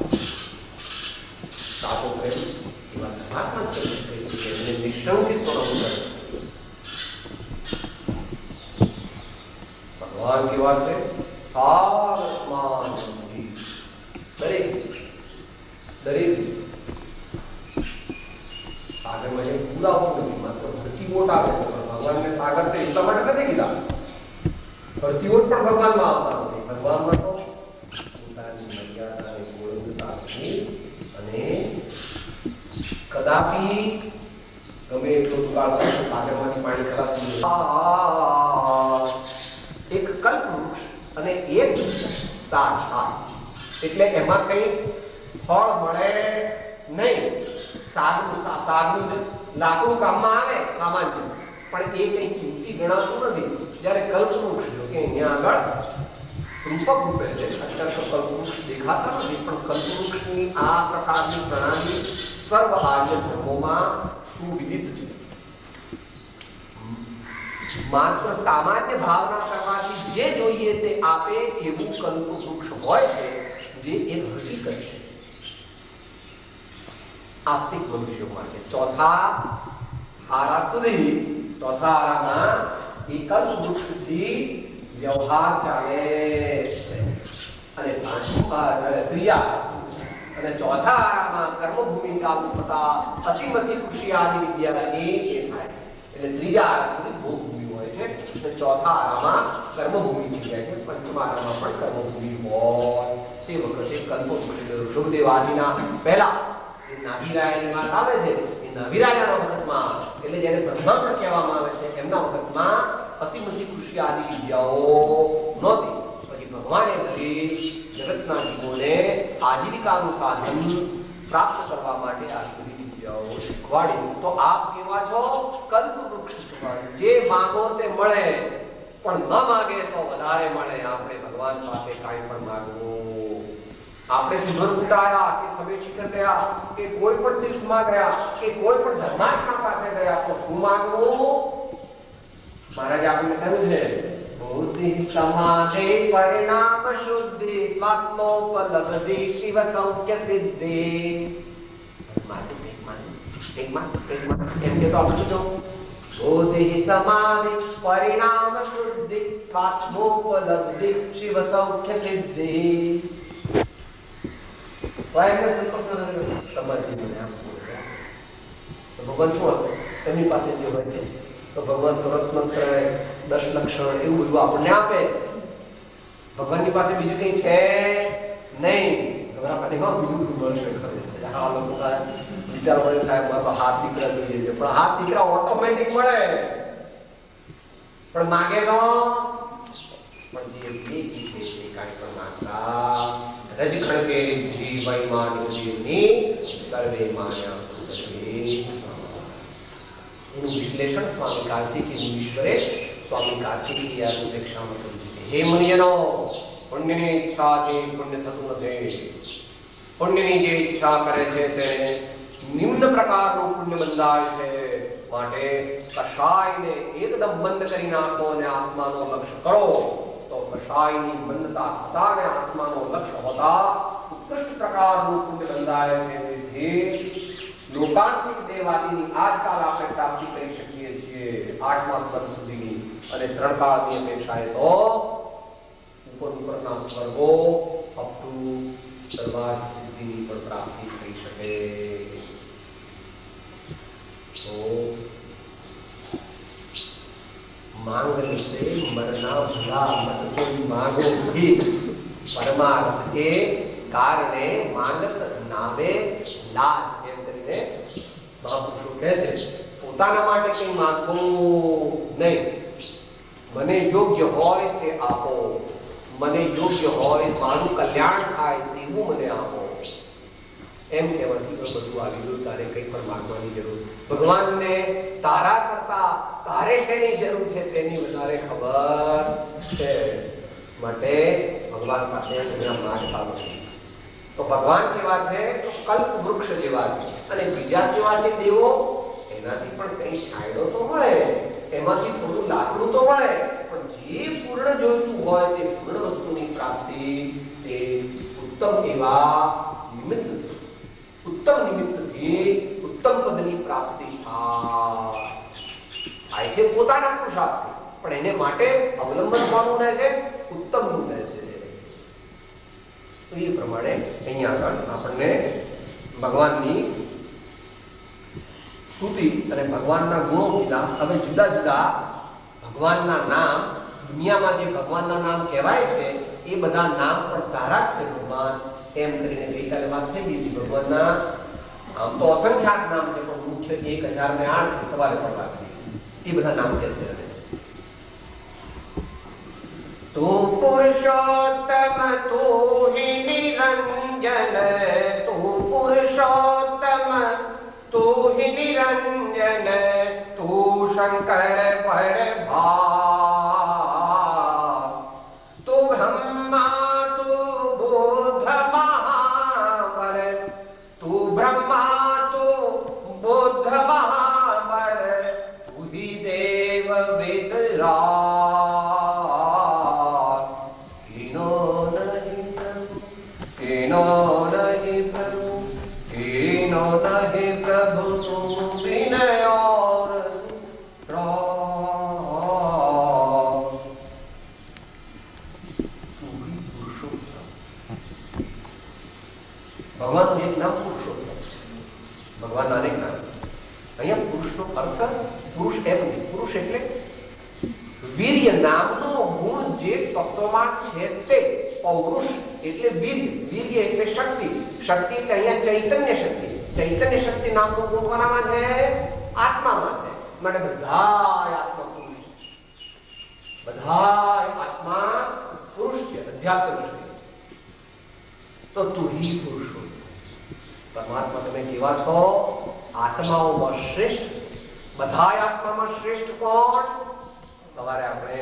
સાચો પ્રેમ એવા પરમાત્મા એમને નિશંકિત પ્રભુ કરે. ભગવાન કેવા છે? સારસ્માન દરેક દરેક સાગરમાં જે પૂરા નથી, માત્ર ભરતી ઓટ આવે છે, પણ ભગવાનને સાગર તો એટલા માટે નથી કીધા. ભરતી ઓટ પણ ભગવાનમાં આવતા નથી. ભગવાનમાં તો પોતાની મર્યાદાને ગોળવતાથી અને કદાપી ગમે એટલો દુકાળ સાગરમાંથી પાણી ખલાસ થઈ એક કલ્પવૃક્ષ અને એક સાગ એટલે એમાં કઈ ફળ મળે નહીં. સાગનું લાકડું કામમાં આવે સામાન્ય, પણ એ કઈ કિંમતી ગણાતું નથી. જ્યારે કલ્પવૃક્ષ જો કે અહીંયા આગળ રૂપક રૂપે છે, અત્યારે તો કલ્પવૃક્ષ દેખાતા નથી, પણ કલ્પવૃક્ષની આ પ્રકારની પ્રણાલી સર્વ આર્ય ધર્મોમાં સુવિદિત છે. માત્ર સામાન્ય ભાવના કરવાથી જે જોઈએ તે આપે એવું કલ્પવૃક્ષ હોય છે, જે એક હકીકત છે આસ્તિક મનુષ્યો માટે. ચોથા હારા સુધી, ચોથા હારામાં એ કલ્પવૃક્ષથી વ્યવહાર ચાલે છે, અને ત્રીજા અને ચોથા આરામાં કર્મભૂમિ ચાલુ થતા અસીમ ખુશી આદિ વિદ્યાની એ થાય. એટલે ત્રીજા આરા સુધી ભોગભૂમિ હોય છે, અને ચોથા આરામાં કર્મભૂમિ થઈ જાય છે. પંચમા આરામાં પણ કર્મભૂમિ હોય. તે વખતે કલ્પવૃક્ષ ઋષભદેવ આદિના પહેલા એ નાભિરાયની વાત આવે છે. એ નાભિરાયના વખતમાં, એટલે જેને બ્રહ્મા પણ કહેવામાં આવે છે, એમના વખતમાં અસીમ ખુશી આદિ વિદ્યાઓ નહોતી. પછી ભગવાને બધી જગતના જીવોને આજીવિકાનું સાધન પ્રાપ્ત કરવા માટે આ બધી વિદ્યાઓ શીખવાડી. તો આપ કેવા છો? કલ્પવૃક્ષ સમાન. જે માંગો તે મળે, પણ ન માંગે તો વધારે મળે. આપણે ભગવાન પાસે કાંઈ પણ માંગવું, આપણે સિંહર ઉટાયા કે સભે શિખર ગયા કે કોઈ પણ તીર્થમાં ગયા કે કોઈ પણ ધર્માત્મા પાસે ગયા તો શું માંગવું? મહારાજ આપણને કહ્યું છે, બુદ્ધિ સમાધિ પરિણામ શુદ્ધિ સ્વાત્મોપલબ્ધિ શિવ સૌખ્ય સિદ્ધિ. એમ કે તો આપણે જો બુદ્ધિ સમાધિ પરિણામ શુદ્ધિ સ્વાત્મોપલબ્ધિ શિવ સૌખ્ય સિદ્ધિ. એમને સંકલ્પ નથી સમાધિ મને આપવું. ભગવાન શું એમની પાસે જે હોય છે, તો ભગવાન તરત મંત્ર 10 લક્ષણ એવું બધું આપણને આપે. ભગવાનની પાસે બીજું કઈ છે નહીં. તમારા પાસે બીજું મળશે ખરું. આ લોકો વિચાર મળે સાહેબ મારો હાથ દીકરા જોઈએ છે, પણ હાથ દીકરા ઓટોમેટિક મળે, પણ માગે તો પણ જે દેખી છે તે કાંઈ પણ માંગતા રજ ખડકે જીવય માન જીવની સર્વે માન્યા એનું વિશ્લેષણ સ્વામી કાર્તિકી ઈશ્વરે સ્વામી કાર્તિકી આ અપેક્ષામાં કર્યું છે. હે મુનિયનો, પુણ્યની ઈચ્છાથી પુણ્ય થતું નથી. પુણ્યની જે ઈચ્છા કરે છે તેને નિમ્ન પ્રકારનું પુણ્ય બંધાય છે. માટે કષાયને એકદમ બંધ કરી નાખો અને આત્માનો લક્ષ્ય કરો. તો કષાયની બંધતા થતા અને આત્માનો લક્ષ્ય હોતા ઉત્કૃષ્ટ પ્રકારનું પુણ્ય બંધાય છે. તેથી લોકાંતિક દેવાદિની આજકાલ આપણે પ્રાપ્તિ કરી શકીએ છીએ 8મા સ્તર સુધીની, અને 3 કાળની અપેક્ષાએ તો ઉપરના સ્વર્ગો અપ ટુ સર્વાર્થ સિદ્ધિની પણ પ્રાપ્તિ થઈ શકે. तो मांगने से मरना भला मत कोई मांगो भी. परमार्थ के कारणे मांगत नावे लाज. એમ કરીને મહાપુરુષો કહે છે, પોતાના માટે કંઈ માંગવું નહીં. મને યોગ્ય હોય તે આપો, મને યોગ્ય હોય મારું કલ્યાણ થાય તેવું મને આપો. એમ કહેવાથી બધું આવી ગયું. તારે કંઈ પણ માંગવાની જરૂર, ભગવાનને તારા કરતા તારે શેની જરૂર છે તેની વધારે ખબર છે. માટે ભગવાન પાસે એના માંગતા નથી. તો ભગવાન કેવા છે? તો કલ્પ વૃક્ષ જેવા છે. અને બીજા કેવા છે દેવો? એનાથી પણ કંઈ છાંયડો તો મળે, એમાંથી થોડું લાકડું તો મળે, પણ જે પૂર્ણ જોઈતું હોય તે પૂર્ણ વસ્તુની પ્રાપ્તિ તે ઉત્તમ એવા નિમિત્ત, ઉત્તમ નિમિત્તથી ઉત્તમ પદની પ્રાપ્તિ થાય. થાય છે પોતાના પુરુષાર્થથી, પણ એને માટે અવલંબન કોનું રહે છે? ઉત્તમનું રહે છે. તો એ પ્રમાણે અહીંયા આગળ આપણને ભગવાનની સ્તુતિ અને ભગવાનના ગુણો કીધા. હવે જુદા જુદા ભગવાનના નામ, દુનિયામાં જે ભગવાનના નામ કહેવાય છે એ બધા નામ પણ ધારા છે ભગવાન, એમ કરીને ગઈકાલે વાત થઈ ગઈ હતી. ભગવાનના આમ તો અસંખ્યાત નામ છે, પણ મુખ્ય 1008 છે સવારે પડવા એ બધા નામ કે છે. તું પુરુષોત્તમ તું હિ નિરંજન, તું પુરુષોત્તમ તું હિ નિરંજન, તું શંકર પરભાગ, તું બ્રહ્મા તું બુદ્ધ મહાબલ, તું બ્રહ્મા તું બુદ્ધ મહાબલ, તું હિ દેવ વિતરાગ, कीनो नहीं प्रभु, कीनो नहीं प्रभु तुम बिन और ભગવાનનું એક નામ પુરુષોત્તમ. ભગવાનના અનેક નામ. અહીંયા પુરુષનો અર્થ પુરુષ એમ નહીં. પુરુષ એટલે વીર્ય નામનો ગુણ જે તત્વમાં છે તે. પૌરુષ એટલે વીર્ય, વીર્ય એટલે શક્તિ, શક્તિ એટલે અહીંયા ચૈતન્ય શક્તિ. ચૈતન્ય શક્તિ નામનો ગુણ કોનામાં છે? આત્મામાં છે. માટે બધા આત્મા પુરુષ છે. બધા આત્મા પુરુષ છે. અધ્યાત્મ દ્રષ્ટિએ તો તું હિ પુરુષ હો. પરમાત્મા તમે કેવા છો? આત્માઓમાં શ્રેષ્ઠ. બધા આત્મામાં શ્રેષ્ઠ કોણ? સવારે આપણે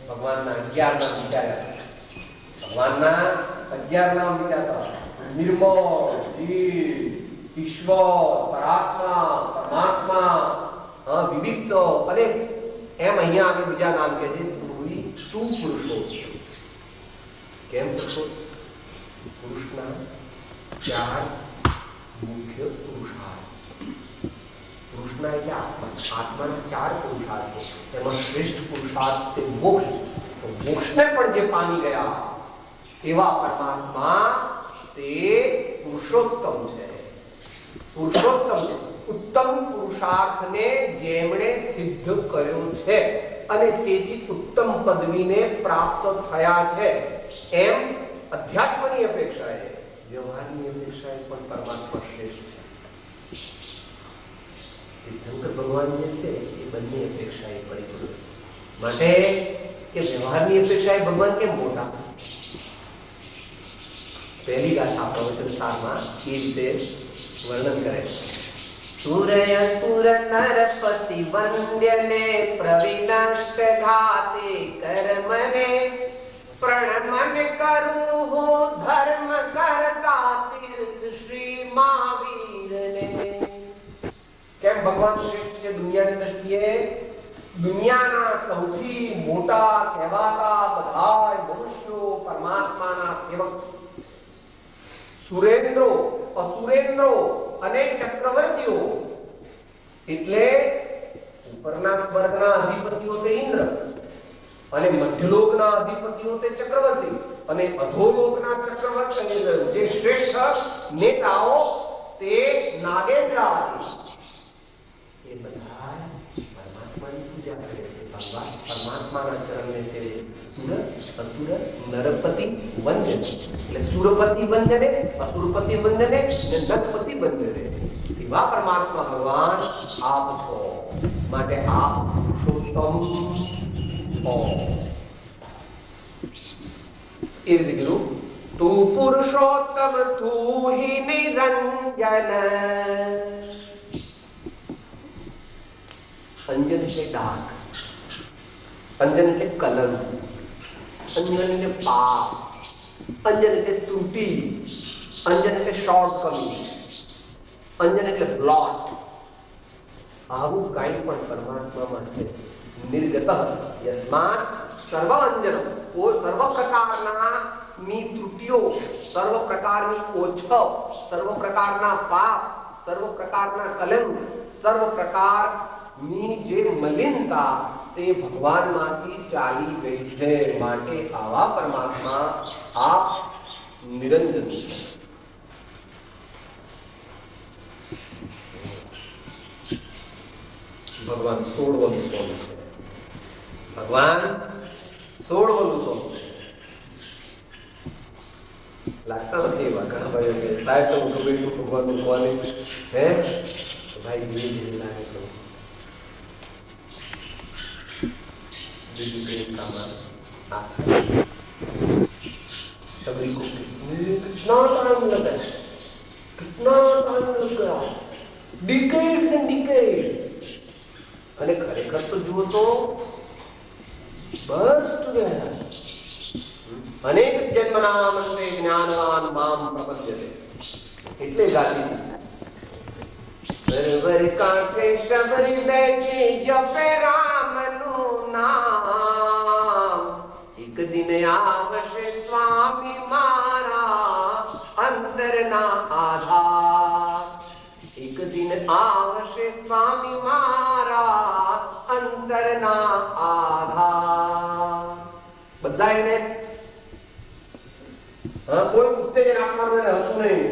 ભગવાનના 11 નામ વિચાર્યા. ભગવાનના 11 નામ વિચારતા. નિર્મળ, ઈશ્વર, પરાત્મા, પરમાત્મા, વિવિધ અને એમ અહીંયા આપણે બીજા નામ કહે છે. તું પુરુષો. કેમ પુરુષો? પુરુષના 4 મુખ્ય પુરુષાર્થ. પુરુષના એટલે આત્મા. આત્માના 4 પુરુષાર્થ છે. એમાં શ્રેષ્ઠ પુરુષાર્થ તે મોક્ષ. તો મોક્ષને પણ જે પામી ગયા એવા પરમાત્મા તે પુરુષોત્તમ છે. પુરુષોત્તમ છે. ઉત્તમ પુરુષાર્થને જેમણે સિદ્ધ કર્યો છે અને તેથી ઉત્તમ પદવીને પ્રાપ્ત થયા છે, એમ અધ્યાત્મની અપેક્ષાએ, વ્યવહારની અપેક્ષાએ પણ પરમાત્મા શ્રેષ્ઠ છે. તીર્થંકર ભગવાન જે છે એ બંને અપેક્ષાએ પરિપૂર્ણ. માટે કે વ્યવહારની અપેક્ષાએ ભગવાન કેમ મોટા? પહેલી ગાથા પ્રવચન સારમાં એ રીતે વર્ણન કરે છે. સૂર્ય સુર નરપતિ વંદ્યને પ્રવિનષ્ટ ઘાતે કર્મને પ્રણમન કરું હું ધર્મ કરતા તીર્થ શ્રી મહાવીરને. કેમ ભગવાન શ્રેષ્ઠ છે દુનિયાની દ્રષ્ટિએ? દુનિયાના સૌથી મોટા કહેવાતા બધા મનુષ્યો પરમાત્માના સેવક. સુરેન્દ્રો, અસુરેન્દ્રો અને ચક્રવર્તીઓ એટલે ઉપરના સ્વર્ગના અધિપતિઓ તે ઇન્દ્ર, અને મધ્યલોકના અધિપતિઓ તે ચક્રવર્તી, અને અધોલોકના ચક્રવર્તી જે શ્રેષ્ઠ નેતાઓ તે નાગેન્દ્રાદી. એ બધા પરમાત્માની પૂજા કરે છે. ભગવાન પરમાત્માના ચરણને સેવે. સુર, અસુર, નરપતિ, વંદન એટલે સુરપતિ વંદને, અસુરપતિ વંદને ને નરપતિ વંદને. એવા પરમાત્મા ભગવાન આપ છો. માટે આપ પુરુષોત્તમ હો. એ રીતે કીધું. તું પુરુષોત્તમ તું હિ નિરંજન. અંજન એટલે ડાઘ, અંજન એટલે કલંક, અંજન એટલે પાપ, અંજન એટલે ત્રુટી, અંજન એટલે શોર્ટકમિંગ, અંજન એટલે બ્લોટ. આવું કાંઈ પણ પરમાત્મામાં છે. નિર્ગત યસ્માત સર્વ અંજન, સર્વ પ્રકારના ની ત્રુટીઓ, સર્વ પ્રકારની ઓછ, સર્વ પ્રકારના પાપ, સર્વ પ્રકારના કલંક, સર્વ પ્રકારની જે મલિનતા તે ભગવાનમાંથી ચાલી ગઈ છે. માટે આવા પરમાત્મા આપ નિરંજન છે. ભગવાન 16 સોમ છે. ભગવાન 16 સોમ છે. લાગતા નથી એવા ઘણા ભાઈઓ કે સાહેબ તો હું ખબર ભગવાન મૂકવાની હે ભાઈ જે લાગે તો બીજું કઈ કામ આ तबरी को कितना टाइम लगा, कितना टाइम लगा, decades and decades. અને ખરેખર તો જુઓ તો બસ ટુગેધર અનેક જન્મના મંતે જ્ઞાનવાન મામ પ્રપદ્યતે એટલે ગાતી સર્વર કાંઠે શબરી બેઠી જપે રામનું નામ. એક દિન આવશે સ્વામી મારા અંતરના આધાર. એક દિન આવશે સ્વામી મારા અંતરના આધાર. બધા એને કોઈ ઉત્તેજન આપવાનું હતું નહીં.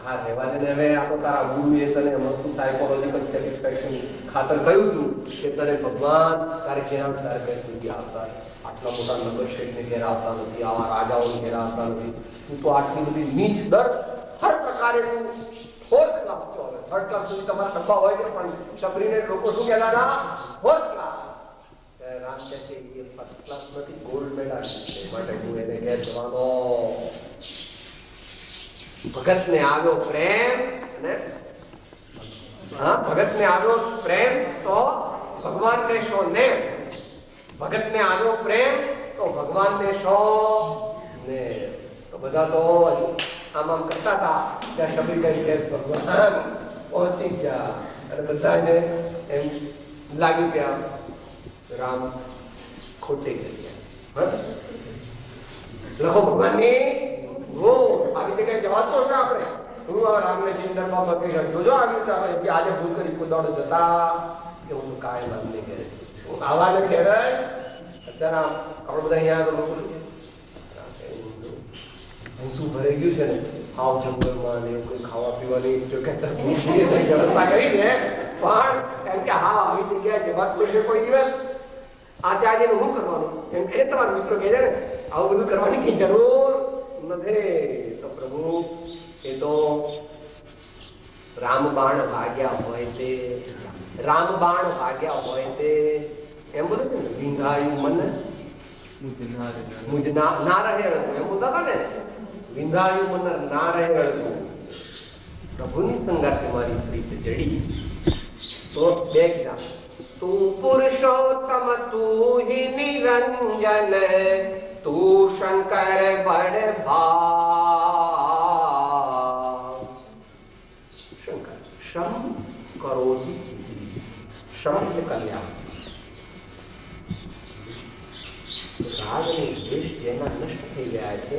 હા રહેવા દે હવે આ તો તારા ગુરુએ તને વસ્તુ સાયકોલોજીકલ સેટિસ્ફેક્શન ખાતર કહ્યું હતું કે તને ભગવાન તારે ક્યાં તારે કઈ સુધી આવતા, આટલા મોટા નગર શેઠને ઘેર આવતા નથી, આવા રાજાઓને ઘેર આવતા નથી, તું તો આટલી બધી નીચ દર હર પ્રકારે તું ફોર્થ ક્લાસ છો. હવે થર્ડ ક્લાસ સુધી તમારા ડબ્બા હોય છે પણ શબરીને લોકો શું કહેતા હતા? Fourth class. રામ કહે છે એ ફર્સ્ટ ક્લાસ નથી, ગોલ્ડ મેડલ છે, માટે હું એને ઘેર જવાનો. ભગતને આવ્યો પ્રેમ અને ભગતને આવ્યો પ્રેમ તો ભગવાનને શો ને, ભગતને આવ્યો પ્રેમ તો ભગવાનને શો ને. તો બધા તો આમ આમ કરતા હતા ત્યાં શબરી કઈ કે ભગવાન પહોંચી ગયા અને બધાને એમ લાગ્યું કે આમ રામ ખોટે ગયા. લખો ભગવાનની આવી જગ્યાએ જવાતો છે આપણે. હું રામને ચિંતનમાં કહી શકું જોજો આવી રીતે આજે ભૂલ કરી કોદાડો જતા કે હું કાંઈ વાત નહીં કરે હું આવાને કહેવાય. અત્યારે આપણે બધા અહીંયા લોકો ભૂસું ભરાઈ ગયું છે ને આવ જંગલમાં ને કોઈ ખાવા પીવાની જો કે વ્યવસ્થા કરી ને પણ એમ કે હા આવી જગ્યાએ જવાતું હશે કોઈ દિવસ આજે આજે શું કરવાનું એમ કે તમારા મિત્રો કહે છે ને આવું બધું કરવાની કઈ જરૂર નથી. તો પ્રભુ એ તો રામબાણ ભાગ્યા હોય તે, રામબાણ ભાગ્યા હોય તે એમ બોલે ને વિંધાયું મન મુજ ના રહે એમ બોલતા હતા ને, વિંધાયું મન ના રહે અળગું. પ્રભુની સંગાથે મારી પ્રીત જડી. તો બે કીધા તું પુરુષોત્તમ તું હિ નિરંજન તું શંકર બડ ભાવ. શંકર શ્રમ કરોતિ શ્રમ એટલે કલ્યાણ. રાગ અને દ્વેષ જેના નષ્ટ થઈ ગયા છે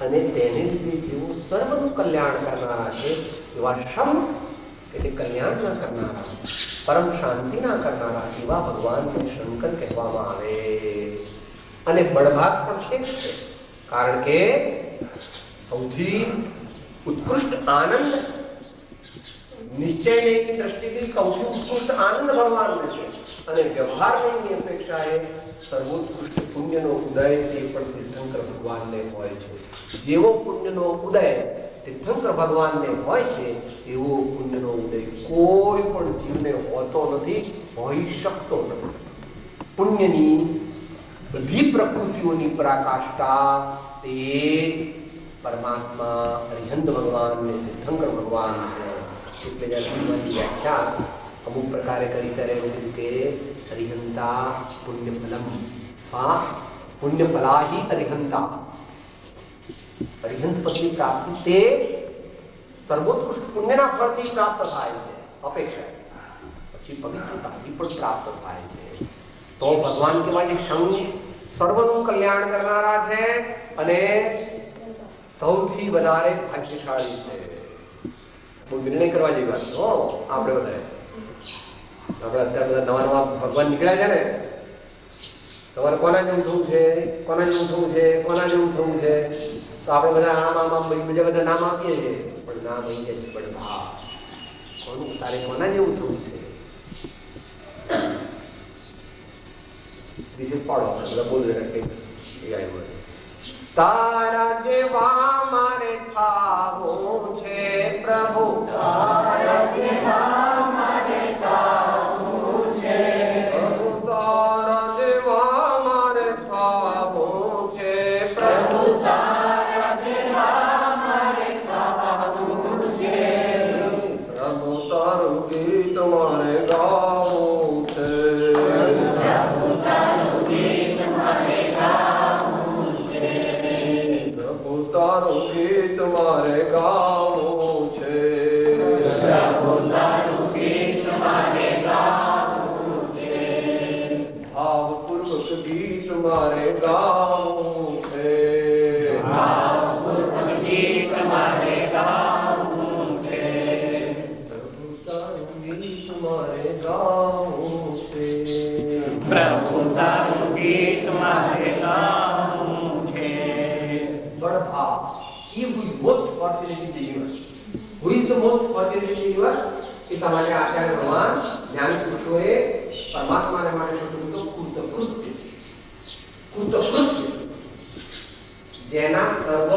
અને તેને લીધે જેઓ સર્વનું કલ્યાણ કરનારા છે એવા શ્રમ એટલે કલ્યાણ ના કરનારા, પરમ શાંતિ ના કરનારા એવા ભગવાનને શંકર કહેવામાં આવે. અને બળભાગ પણ છે કારણ કે સૌથી ઉત્કૃષ્ટ આનંદ નિશ્ચયની દ્રષ્ટિથી સૌથી ઉત્કૃષ્ટ આનંદ ભગવાનને છે અને વ્યવહારની અપેક્ષાએ સર્વોત્કૃષ્ટ પુણ્યનો ઉદય તે પણ તીર્થંકર ભગવાનને હોય છે. જેવો પુણ્યનો ઉદય તીર્થંકર ભગવાનને હોય છે એવો પુણ્યનો ઉદય કોઈ પણ જીવને હોતો નથી, હોઈ શકતો નથી. પુણ્યની બધી પ્રકૃતિઓની પરાકાષ્ઠા તે પરમાત્મા હરિહંત ભગવાન ને તીર્થંકર ભગવાન છે. એટલે જન્મની વ્યાખ્યા અમુક પ્રકારે કરી ત્યારે એવું કે હરિહંતા પુણ્યફલમ પુણ્યફલા હિ હરિહંતા. હરિહંત પદની પ્રાપ્તિ તે સર્વોત્કૃષ્ટ પુણ્યના ફળથી પ્રાપ્ત થાય છે અપેક્ષા, પછી પવિત્રતા પણ પ્રાપ્ત થાય છે. તો ભગવાન કહેવાય સર્વનું કલ્યાણ કરનારા છે અને સૌથી વધારે ભાગ્યશાળી છે. બહુ નિર્ણય કરવા જેવી વાત છે આપણે વધારે આપણે અત્યારે બધા નવા નવા ભગવાન નીકળ્યા છે ને, તમારે કોના જેવું થવું છે, કોના જેવું થવું છે, કોના જેવું થવું છે, તો આપણે બધા આમ બીજા બધા નામ આપીએ છીએ, પણ નામ અહીં છે બળભા. કોનું તારે કોના જેવું થવું છે? વિશેષ પાડો આપણે બધા બોલ રહ્યા. તારા જેવા મારે થાવું છે પ્રભુ, તારા જેવા મારે થાવું છે પ્રભુ, તારા જેવા મારે થાવું છે પ્રભુ, તારા જેવા મારે થાવું છે પ્રભુ, તારું ગીત મારે ગાવું છે પ્રભુ, તારું ગીત મારે ગાવું છે પ્રભુ, તારું ગીત મારે ગાવું છે પ્રભુ, તારું ગીત મારે ગાવું છે ભાવપૂર્વક ગીત મારે ગાવું છે ભાવપૂર્વક ગીત મારે ગાવું છે પ્રભુ, તારું ગીત મારે ગાવું છે પ્રભુ, તારું ગીત મારે ગાવું છે. બળભા, he who is most fortunate in the universe. Who is the most fortunate in the universe? એટલા માટે આચાર્ય ભગવાન જ્ઞાની પુરુષોએ પરમાત્માને માટે શું કૃતકૃત્ય, જેના સર્વ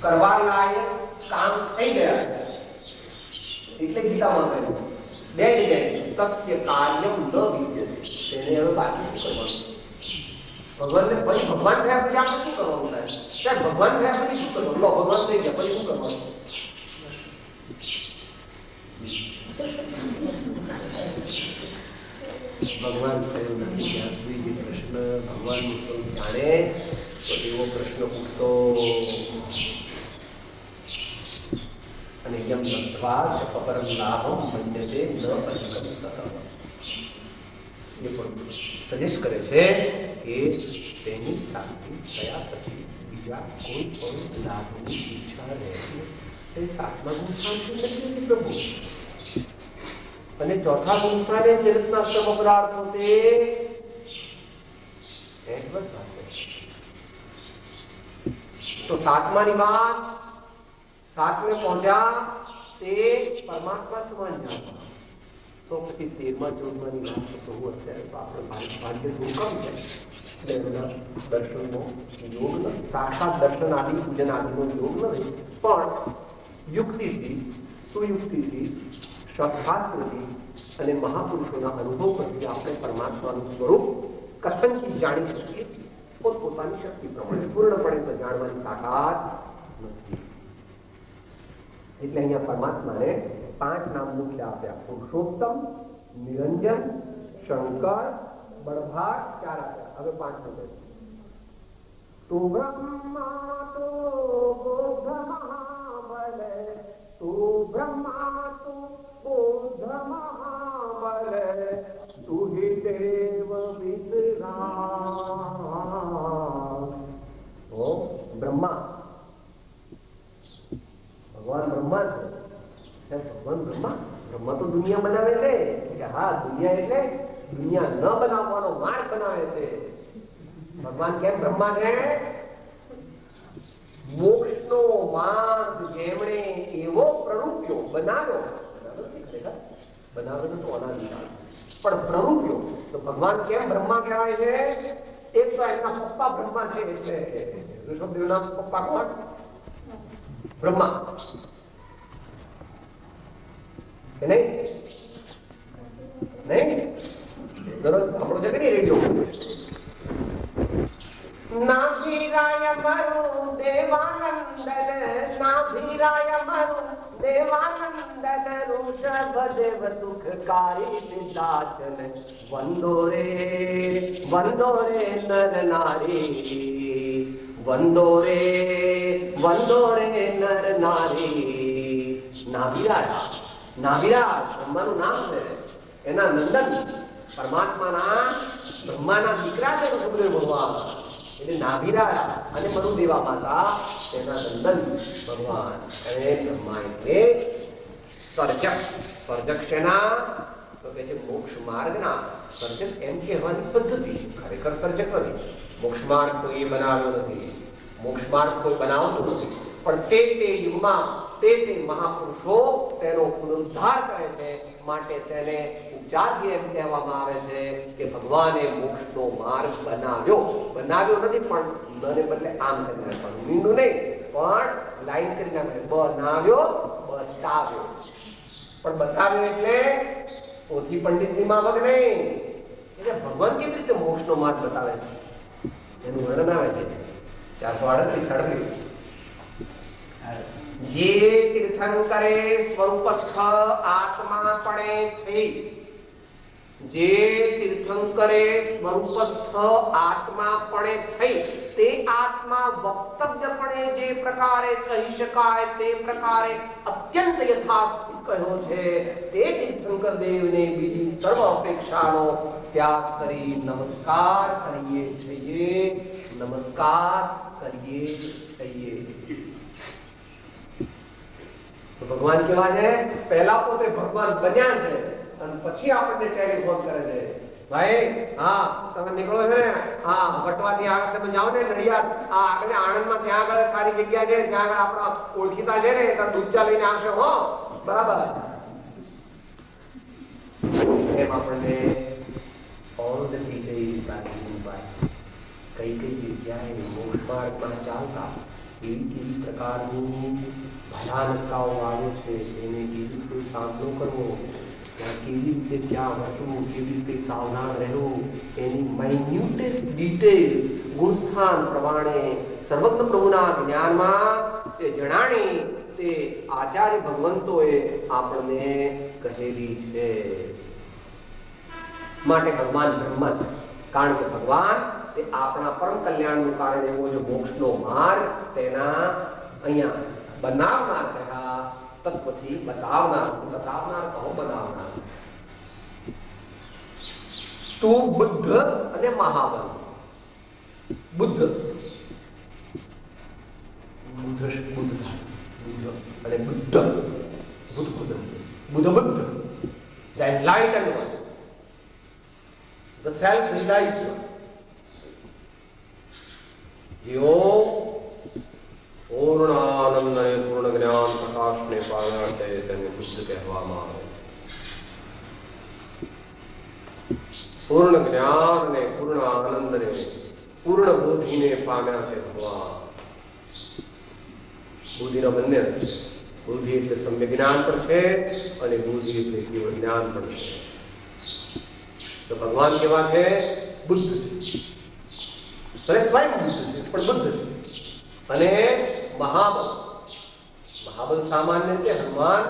કરવા લાયક કામ થઈ ગયા એટલે ગીતામાં કહ્યું બે જગ્યાએ તસ્ય કાર્યમ ન વિદ્યતે, તેને હવે બાકી શું કરવાનું? ભગવાનને પછી ભગવાન થયા પછી આપણે શું કરવાનું થાય? સાહેબ ભગવાન થયા પછી શું કરવાનું? લો ભગવાન થઈ ગયા પછી શું કરવાનું? ભગવાન થયું નથી ત્યાં સુધી જે પ્રશ્ન ભગવાનનું સૌ જાણે તો એવો પ્રશ્ન પૂછતો અને યમ લબ્ધ્વા ચ પપરમ લાભમ મન્યતે ન અધિકમ તતઃ. એ પણ સજેસ્ટ કરે છે કે તેની પ્રાપ્તિ થયા પછી બીજા કોઈ પણ લાભની ઈચ્છા રહેતી એ સાતમા ગુણસ્થાન નથી પ્રભુ. અને ચોથા ગુણસ્થાને જગતના સર્વ પદાર્થો તે એકવટ થશે. તો સાતમાની વાત સાતમે પહોંચ્યા તે પરમાત્મા સમાન જાણવા. તો પછી 13મા 14માની વાત તો હું અત્યારે તો આપણે ભાગ્ય જોખમ છે દર્શનનો યોગ નથી, સાક્ષાત દર્શન આદિ પૂજન આદિનો યોગ નથી, પણ યુક્તિથી સુયુક્તિથી શાસ્ત્રથી અને મહાપુરુષોના અનુભવ પરથી આપણે પરમાત્માનું સ્વરૂપ કથનથી જાણી શકીએ. પોતપોતાની શક્તિ પ્રમાણે પૂર્ણપણે તો જાણવાની તાકાત નથી. એટલે અહીંયા પરમાત્માને 5 નામ મુખ્ય આપ્યા: પુરુષોત્તમ, નિરંજન, શંકર, બળભા, 4 આપ્યા. હવે 5 નંબર. તું બ્રહ્મા તો બોધ મહાબલ, તું બ્રહ્મા તો બોધ મહાબલ, તું હિ દેવ વિતરાગ. ઓ બ્રહ્મા, ભગવાન બ્રહ્મા છે. ભગવાન બ્રહ્મા તો દુનિયા બનાવે છે કે હા, દુનિયા એટલે દુનિયા ન બનાવવાનો માર્ગ બનાવે છે. ભગવાન કેમ બ્રહ્મા છે? મોક્ષનો માર્ગ જેમણે એવો પ્રરૂપ્યો બનાવ્યો, બનાવ્યો તો અનાદિકાળ, પણ પ્રરૂપ્યો. તો ભગવાન કેમ બ્રહ્મા કહેવાય છે? એક તો એમના પપ્પા બ્રહ્મા છે, એટલે ઋષભદેવના પપ્પા કોણ? બ્રહ્મા. કે નહીં? નહીં? દરરોજ આપણો છે કે નહીં રેડિયો? નાભિરાય મરુ દેવાનંદન, નાભિરાય મરુ દેવાનંદન, ઋષભદેવ સુખકારી નિદાચન, વંદો રે નર નારી, વંદો રે નર નારી. નાભિરાય, નાભિરાજ બ્રહ્માનું નામ છે. એના નંદન પરમાત્માના બ્રહ્માના દીકરા છે ઋષભદેવ ભગવાન, એટલે નાભિરાયા. અને મરુદેવા માતા તેના નંદન ભગવાન. અને બ્રહ્મા એટલે સર્જક. સર્જક શેના? તો કે છે મોક્ષ માર્ગના સર્જક એમ કહેવાની પદ્ધતિ ખરેખર સર્જક નથી. મોક્ષ માર્ગ કોઈ બનાવ્યો નથી, મોક્ષ માર્ગ કોઈ બનાવતું નથી, પણ તે યુગમાં તે મહાપુરુષો તેનો પુનરુદ્ધાર કરે છે. માટે તેને ઉપચારથી એમ કહેવામાં આવે છે કે ભગવાને મોક્ષનો માર્ગ બનાવ્યો નથી, પણ મને બદલે આમ કરી નાખવાનું, મીંડું નહીં પણ લાઈન કરી નાખે, બનાવ્યો બતાવ્યો. પણ બતાવ્યો એટલે પોથી પંડિતની માફક નહીં. એટલે ભગવાન કેવી રીતે મોક્ષનો માર્ગ બતાવે છે એનું વર્ણન આવે છે 438. જે તીર્થંકરે સ્વરૂપસ્થ આત્મા પણે થઈ, જે તીર્થંકરે સ્વરૂપસ્થ આત્મા પણે થઈ, તે આત્મા વક્તવ્યપણે જે પ્રકારે કહી શકાય તે પ્રકારે અત્યંત યથાર્થ કહ્યો છે. તે તીર્થંકર દેવને બીજી સર્વ અપેક્ષાનો ત્યાગ કરી નમસ્કાર કરીએ છીએ, નમસ્કાર કરીએ છીએ. ભગવાન કેવા છે? પહેલા પોતે ભગવાન બન્યા છે અને પછી આપણને ટેલિફોન કરે છે, ભાઈ હા તમે નીકળો છે, હા વટવાથી આગળ તમે જાઓ ને નડિયાદ, આ આગળ આણંદમાં ત્યાં આગળ સારી જગ્યા છે, ત્યાં આગળ આપણા ઓળખીતા છે ને, ત્યાં દૂધ ચા લઈને આવશે હો, બરાબર. એમ આપણને ઓલ ધ ડિટેલ્સ આપી કઈ જગ્યાએ મોક્ષ માર્ગમાં ચાલતા કેવી પ્રકારની ભયાનકતાઓ આવે છે, એને કેવી રીતે સામનો કરવો, કેવી રીતે ક્યાં વર્તવું, કેવી રીતે સાવધાન રહેવું, એની માઇન્યુટેસ્ટ ડિટેલ્સ ગુણસ્થાન પ્રમાણે સર્વજ્ઞ પ્રભુના જ્ઞાનમાં તે જણાણી તે આચાર્ય ભગવંતોએ આપણને કહેલી છે. માટે ભગવાન બ્રહ્મ છે, કારણ કે ભગવાન તે આપણા પરમ કલ્યાણનું કારણ એવો છે મોક્ષનો માર્ગ તેના અહીંયા બનાવનાર કહ્યા, તત્વથી બતાવનાર, કહો બનાવનાર. તું બુદ્ધ અને મહાબલ. બુદ્ધ અને Buddha the enlightened one, the self-realized one. જેઓ પૂર્ણાનંદ અને પૂર્ણ જ્ઞાન પ્રકાશને પામ્યા છે તેને બુદ્ધ કહેવામાં આવે. પૂર્ણ જ્ઞાન ને પૂર્ણ આનંદ ને પૂર્ણ બુદ્ધિને પામ્યા છે ભગવાન. બુદ્ધિના બંને છે, બુદ્ધિ એટલે સમ્યક જ્ઞાન પણ છે અને બુદ્ધિ એટલે કેવળ જ્ઞાન પણ છે. તો ભગવાન કેવા છે? બુદ્ધ છે. સ્વયં બુદ્ધ છે પણ બુદ્ધ છે. અને મહાબલ. મહાબલ સામાન્ય રીતે હનુમાન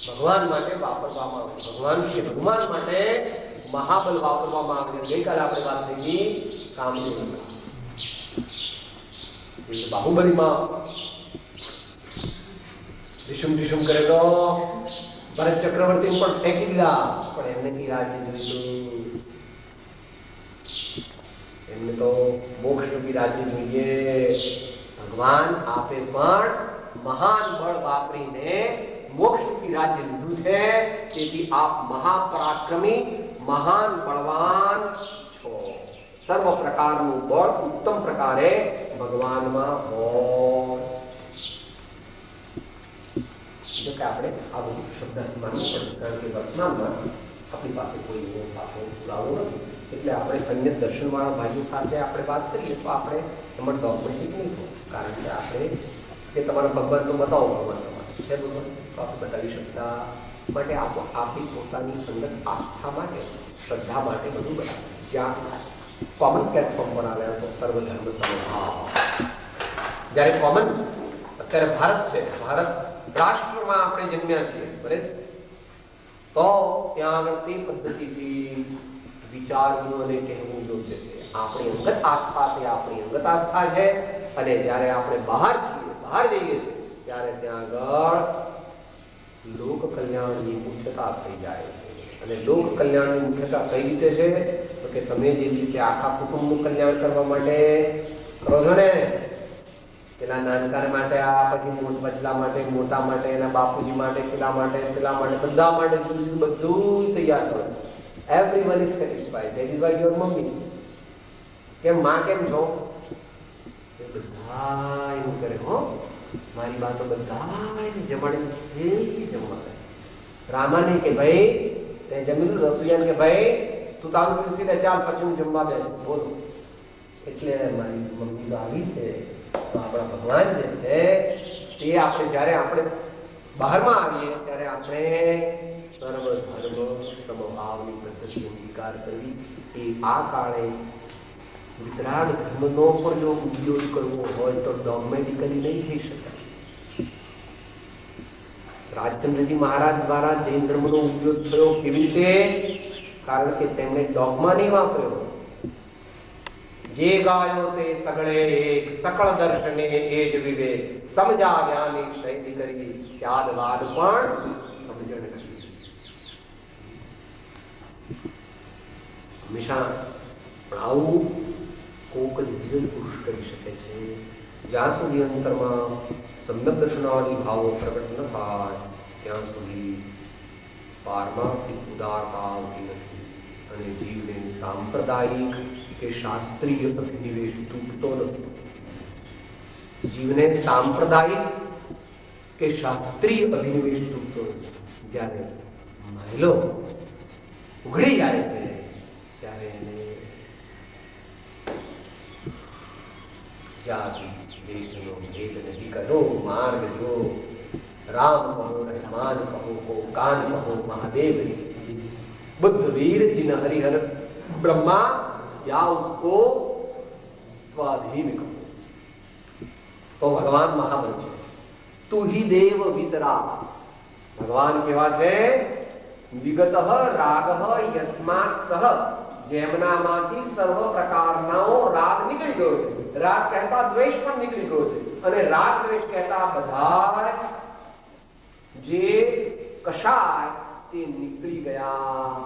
ભગવાન માટે વાપરવામાં આવે. ભગવાન માટે મહાબલ વાપરવામાં આવે. ગઈકાલે આપણે વાત થઈ કામદેવ. બાહુબલીમાં ઢીસુમ કરે તો ભરત ચક્રવર્તી ઉપર ફેંકી દીધા, પણ એમને કઈ રાજ્ય જોઈતું? એમને તો મોક્ષ રૂપી રાજ્ય જોઈએ. ભગવાન આપે પણ મહાન બળ વાપરીને મોક્ષ રૂપી રાજ્ય લીધું છે. તેથી આપ મહાપરાક્રમી, મહાન બળવાન છો. સર્વ પ્રકારનું બળ ઉત્તમ પ્રકારે ભગવાનમાં હોય. જો કે આપણે આ બધું શબ્દથી માનવું પડશે, કારણ કે વર્તમાનમાં આપણી પાસે કોઈ એવો પાછો પુરાવો નથી. એટલે આપણે અન્ય દર્શનવાળા ભાઈઓ સાથે આપણે વાત કરીએ તો આપણે એમાં ડોક્યુમેન્ટિક નહીં થવું, કારણ કે આપણે કે તમારા ભગવાન તો બતાવો, ભગવાન તમારે છે ભગવાન તો આપણે બતાવી શકતા. માટે આપણી પોતાની અંદર આસ્થા માટે, શ્રદ્ધા માટે બધું બતાવે. જ્યાં કોમન પ્લેટફોર્મ પર આવ્યા તો સર્વધર્મ સમભાવ. જ્યારે કોમન અત્યારે ભારત છે, ભારત રાષ્ટ્રમાં આપણે જન્મ્યા છીએ, બરાબર, તો ત્યાં આગળ તે પદ્ધતિથી વિચારવું અને કહેવું યોગ્ય છે. આપણી અંગત આસ્થા છે, આપણી અંગત આસ્થા છે. અને જ્યારે આપણે બહાર જઈએ છીએ ત્યારે ત્યાં આગળ લોક કલ્યાણની મુખ્યતા થઈ જાય છે. અને લોક કલ્યાણની મુખ્યતા કઈ રીતે છે? તો કે તમે જે રીતે આખા કુટુંબનું કલ્યાણ કરવા માટે કરો છો ને, કે પેલા નાનકાને માટે આ, પછી વચલા માટે, મોટા માટે, એના બાપુજી માટે, પેલા માટે, બધા માટે બધું તૈયાર હોય. Everyone is satisfied. That is why your mummy. કેમ માં કેમ છો? બધા એવું કરે. હો, મારી બા તો બધા જમાડે છે, જમવા. રામા નહીં કે ભાઈ તે જમી લીધું. રસોઈયાને કે ભાઈ તું તારું પીસી લે, ચાલ પછી હું જમવા બેસું. બોલો. એટલે મારી મમ્મી તો આવી છે. તો આપણા ભગવાન જે છે તે આપણે જયારે આપણે બહારમાં આવીએ ત્યારે આપણે સર્વ ધર્મ સમભાવની પદ્ધતિ અંગીકાર કરવી. એ આ કાળે વિતરાગ ધર્મનો પણ જો ઉપયોગ કરવો હોય તો ડોગમેટિકલી નહીં થઈ શકાય. રાજચંદ્રજી મહારાજ દ્વારા જૈન ધર્મનો ઉપયોગ થયો. કેવી રીતે? કારણ કે તેમણે ડોગમા નહીં વાપર્યો. જે ગાયો તે સગળે એક, સકળ દર્શને એ જ વિવેક, સમજા જ્ઞાની શૈલી કરી, સ્યાદ વાદ પણ સમજણ કરી. હંમેશા પણ આવું કોક નિર્જન પુરુષ કરી શકે છે. જ્યાં સુધી અંતરમાં સમ્યક દર્શનાદી ભાવો પ્રગટ ન થાય ત્યાં સુધી પારમાર્થિક ઉદારતા આવતી નથી અને જીવને સાંપ્રદાયિક કે શાસ્ત્રીય અભિનિવેશ તૂટતો નથી. જીવને સાંપ્રદાયિક કે શાસ્ત્રીય અભિનિવેશ તૂટતો નથી. જ્યારે મહિલો ઉઘડી જાય છે ત્યારે એને જાતિ દેશનો ભેદ નથી કર્યો. માર્ગ જો राम कहो रहमान कहो को कान कहो महादेव, बुद्ध वीर जिन हरिहर ब्रह्मा या उसको स्वाधीन कहो. तो भगवान महाबल છે. तू ही देव वितरा. भगवान કેવા છે? વિગત રાગ યસ્માત સહ. જેમનામાંથી સર્વ પ્રકારનો રાગ નીકળી ગયો છે. રાગ કહેતા દ્વેષ પણ નીકળી ગયો છે. અને રાગ દ્વેષ કહેતા બધા જે કષાય તે નીકળી ગયા.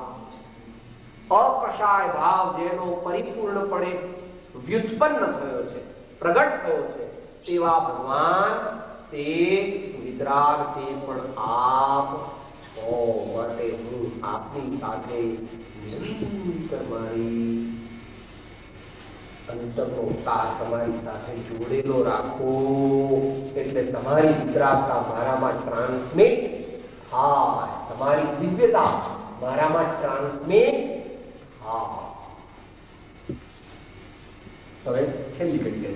અકષાય ભાવ જેનો પરિપૂર્ણપણે વ્યુત્પન્ન થયો છે, પ્રગટ થયો છે, તેવા ભગવાન તે વિતરાગ તે પણ આપ છો. માટે હું આપની સાથે નિરંતર મારી અંતરનો તાર તમારી સાથે જોડેલો રાખો. એટલે તમારી વિતરાગતા મારામાં ટ્રાન્સમિટ થાય, તમારી દિવ્યતા મારામાં ટ્રાન્સમિટ થાય. હવે છેલ્લી ઘડી છે.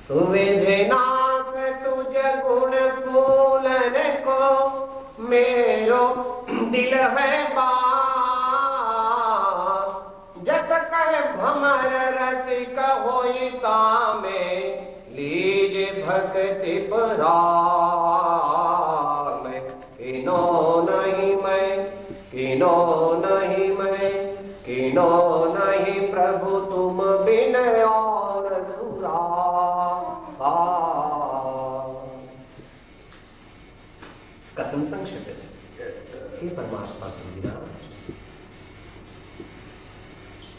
સુવેધનાથ તુજ ગુણ ફૂલન કો मेरो दिल है बात, जत कह भमर रसिक होई तामे लीज भक्ति पराग. मैं किनो नहीं प्रभु तुम बिन और सुरा. कथन संक्षेप है हे परमात्मा सुविधा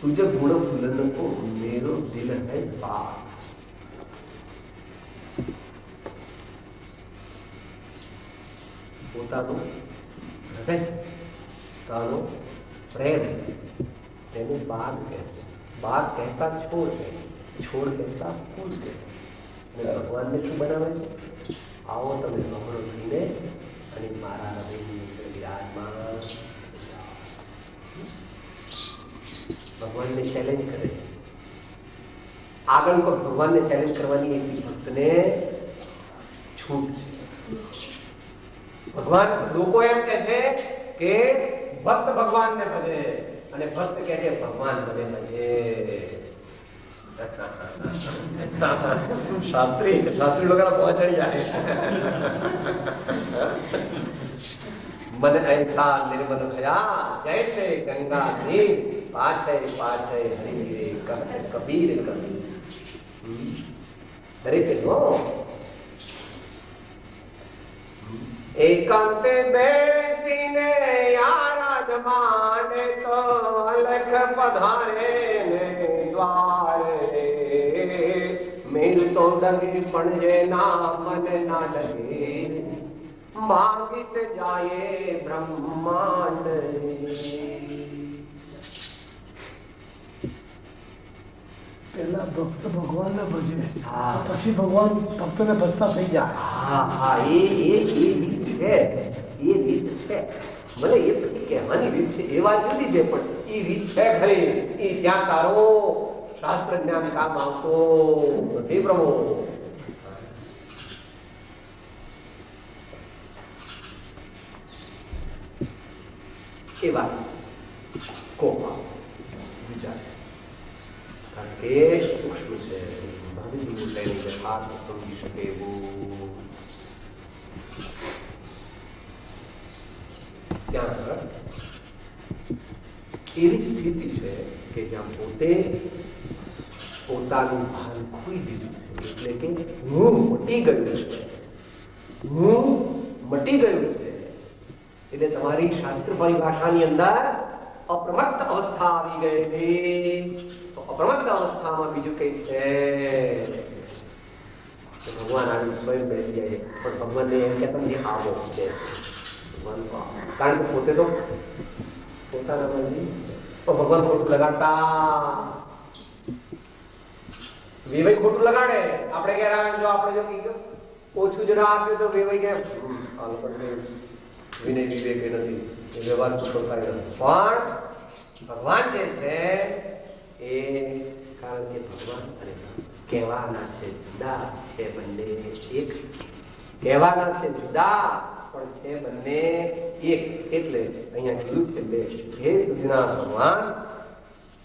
तुझे गुण फूलन को मेरो दिल है बात. પોતાનું હૃદય તારો પ્રેમ તેને બાગ કહે. બાગ કહેતા છોડ કહે, છોડ કહેતા ફૂલ કહે. અને ભગવાનને શું બનાવે છે? આવો તમે બમણો થઈને અને મારા હૃદયની અંદર વિરાજમાન. ભગવાનને ચેલેન્જ કરે છે. આગળ કોઈ ભગવાનને ચેલેન્જ કરવાની એક ભક્તને છૂટ છે. ભગવાન લોકો એમ કહે છે કે ભક્ત ભગવાનને ભજે અને ભક્ત કહે છે ભગવાન મને ભજે. શાસ્ત્રી લોકો પહોંચી જાય. मन ऐसा निर्मल भया जैसे गंगा नीर पाछे पाछे हरि गिरे कबीर कबीर. दरेक नो एकांते बेसीने आराधमान तो अलख पधारे ने द्वारे. તો ડગી પણ જેના મન ના ડગે માંગિત જાય બ્રહ્માંડ પેલા ભક્ત ભગવાનને ભજે હા. પછી ભગવાન ભક્તને ભજતા થઈ જાય. હા હા એ રીત છે, એ રીત છે. મને એ પછી કહેવાની રીત છે એ વાત જુદી છે, પણ એ રીત છે ભાઈ. એ ત્યાં તારો શાસ્ત્ર જ્ઞાન કામ આવતો નથી પ્રભુ. એ વાત કોપા વિચાર, કારણ કે સૂક્ષ્મ છે. ભાવિજી લઈને યથાર્થ સમજી શકે એવું ત્યાં આગળ એવી સ્થિતિ છે કે જ્યાં પોતે પોતાનું ભાન ખોઈ દીધું છે. એટલે કે હું મટી ગયું છે, હું મટી ગયું છે. એટલે તમારી શાસ્ત્ર પરિભાષાની અંદર અપ્રમત્ત અવસ્થા આવી ગઈ છે. તો અપ્રમત્ત અવસ્થામાં બીજું કઈ છે? ભગવાન આવી સ્વયં બેસી જાય, પણ ભગવાનને એમ કે તમને આવો છે. કારણ કે પોતે તો પોતાના મરજી, તો ભગવાન ખોટું લગાડતા. વેવાઈ ખોટું લગાડે. આપણે કે જો આપણે જો ઓછું જરા આપ્યું તો વેવાઈ કે વિનય વિવેક નથી, એ વ્યવહાર ખોટો થાય નથી. પણ ભગવાન જે છે એ કારણ કે ભગવાન અને કહેવાના છે જુદા છે, બંને એક. કહેવાના છે જુદા પણ છે બંને એક. એટલે અહીંયા કીધું કે હે સુધીના ભગવાન,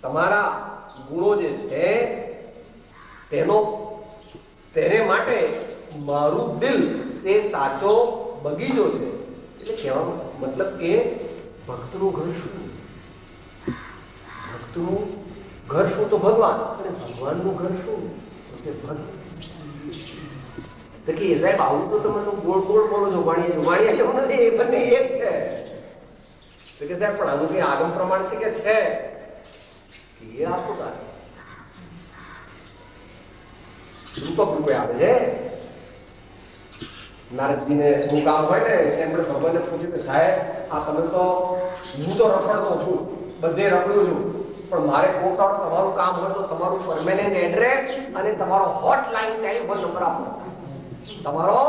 તમારા ગુણો જે છે તેને માટે મારું દિલ તે સાચો બગીચો છે. એટલે કહેવાનો મતલબ કે ભક્તનું ઘર શું? ભક્તનું ઘર શું? તો ભગવાન. અને ભગવાનનું ઘર શું? તો કે સાહેબ આવું તો તમે ગોળ ગોળ બોલો છો, વાણિયા એવું નથી, એ બંને એક છે. તો કે સાહેબ પણ આનું કઈ આગમ પ્રમાણ છે કે છે? એ આપો તારે રૂપક રૂપે આવે છે. નારદજીને હું કામ હોય ને એમણે ભગવાનને પૂછ્યું કે સાહેબ આ તમે તો, હું તો રખડતો છું, બધે રખડું છું, પણ મારે કોઈ તમારું કામ હોય તો તમારું પરમેનન્ટ એડ્રેસ અને તમારો હોટલાઇન ટેલિફોન નંબર આપો. તમારો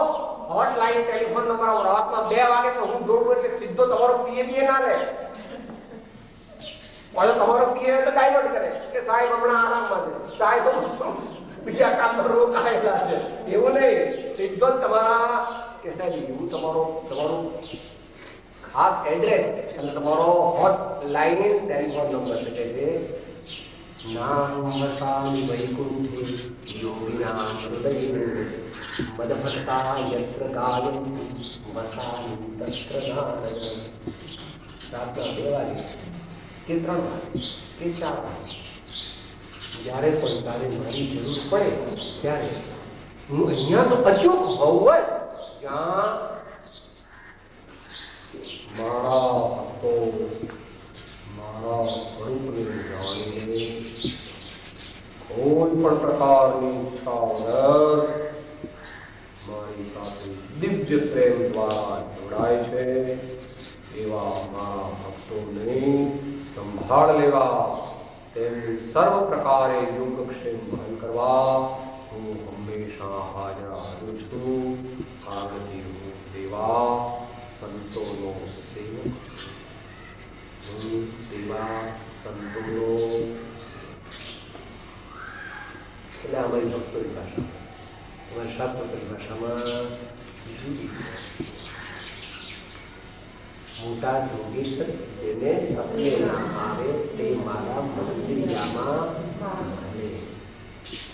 હોટલાઇન ટેલિફોન નંબર આપો. રાતના 2 વાગે તો હું દોડું એટલે સીધો તમારો પીએ ના લે. પાછો તમારો પીએ તો ડાયવર્ટ કરે કે સાહેબ હમણાં આરામમાં છે, સાહેબ બીજા કામ રોકાયેલા છે. એવું નહીં, સીધો જ તમારા કે સાહેબ એવું તમારું ખાસ એડ્રેસ અને તમારો હોટલાઇન ટેલિફોન નંબર છે કે નામ વસામિ વૈકુંઠે યોગિનામ હૃદયે મદભક્તા યત્ર ગાયંતિ વસામિ તત્ર નારદ. રાતના 2 વાગે કે 3 વાગે કે 4 વાગે જ્યારે પણ તારે મારી જરૂર પડે ત્યારે હું અહીંયા તો અચૂક હોઉં જ, જ્યાં મારા ભક્તો મારા સ્વરૂપને જાણીને કોઈ પણ પ્રકારની ઈચ્છા વગર મારી સાથે દિવ્ય પ્રેમ દ્વારા જોડાય છે એવા મારા ભક્તોને સંભાળ લેવા, તેમની સર્વ પ્રકારે યોગક્ષેમ વહન કરવા હું હંમેશા હાજર છું. પાર્વતી હું દેવા સંતોનો સેવક, હું દેવા સંતોનો. એટલે અમારી ભક્તોની ભાષા, અમારી શાસ્ત્ર પરિભાષામાં જુદી. મોટા યોગેશ્વર જેને સપને ના આવે તે મારા મંદિરિયામાં માને.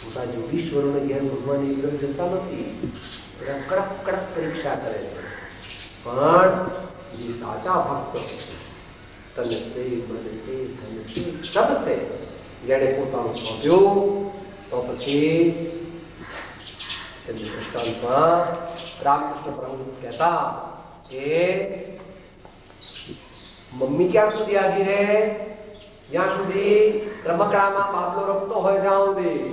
મોટા યોગીશ્વરોને જ્ઞાન ભગવાન એકદમ જતા નથી, કડક કડક પરીક્ષા કરે છે. પણ જે સાચા ભક્ત તન સે મન સે ધન સે સબ સે જેને પોતાનું સોંપ્યું, તો પછી તેમની દૃષ્ટાંતમાં રામકૃષ્ણ પરમહંસ કહેતા કે મમ્મી ક્યાં સુધી આધી રહે? જ્યાં સુધી રમકડામાં બાબલો રમતો હોય ત્યાં સુધી.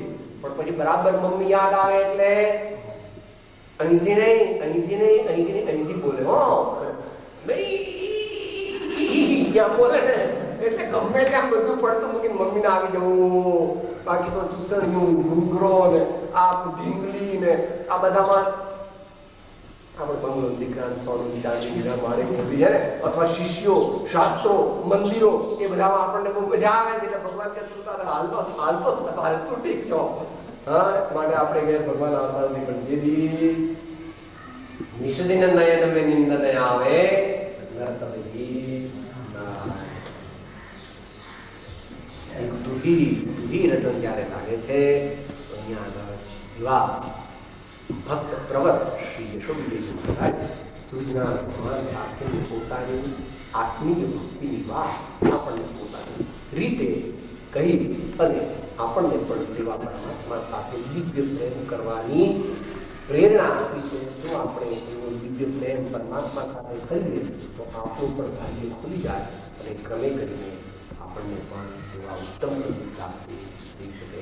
પણ પછી બરાબર મમ્મી યાદ આવે એટલે અહીંથી નહીં, અહીંથી નહીં, અહીંથી નહીં, અહીંથી બોલે. હો ક્યાં બોલે ને એટલે ગમે ત્યાં બધું પડતું મૂકીને મમ્મીને આવી જવું. બાકી તો ચૂસણિયું, ઘૂંઘરો ને આ ઢીંગલી ને આ બધામાં આપણે બંગલો દીકરા સોનું ચાંદી હીરા મારે મોટી છે ને, અથવા શિષ્યો, શાસ્ત્રો, મંદિરો એ બધામાં આપણને બહુ મજા આવે છે. એટલે ભગવાન કે તું તારે હાલતું ઠીક છો. હા, માટે આપણે કે ભગવાન આવતા નથી, પણ જેથી નિષદિન નયન મેં નિંદન આવે દુહી રતન જ્યારે લાગે છે તો અહીંયા આગળ ભક્ત પ્રવર શ્રી યશોવિજય મહારાજ સૂચના ભગવાન સાથે પોતાની આત્મીય ભક્તિની વાત આપણને પોતાની રીતે કહી અને આપણને પણ તેવા પરમાત્મા સાથે દિવ્ય પ્રેમ કરવાની પ્રેરણા આપી છે. જો આપણે એવો દિવ્ય પ્રેમ પરમાત્મા સાથે કરીએ તો આપણું પણ ભાગ્ય ખુલી જાય અને ક્રમે કરીને આપણને પણ એવા ઉત્તમ પ્રાપ્તિ થઈ શકે.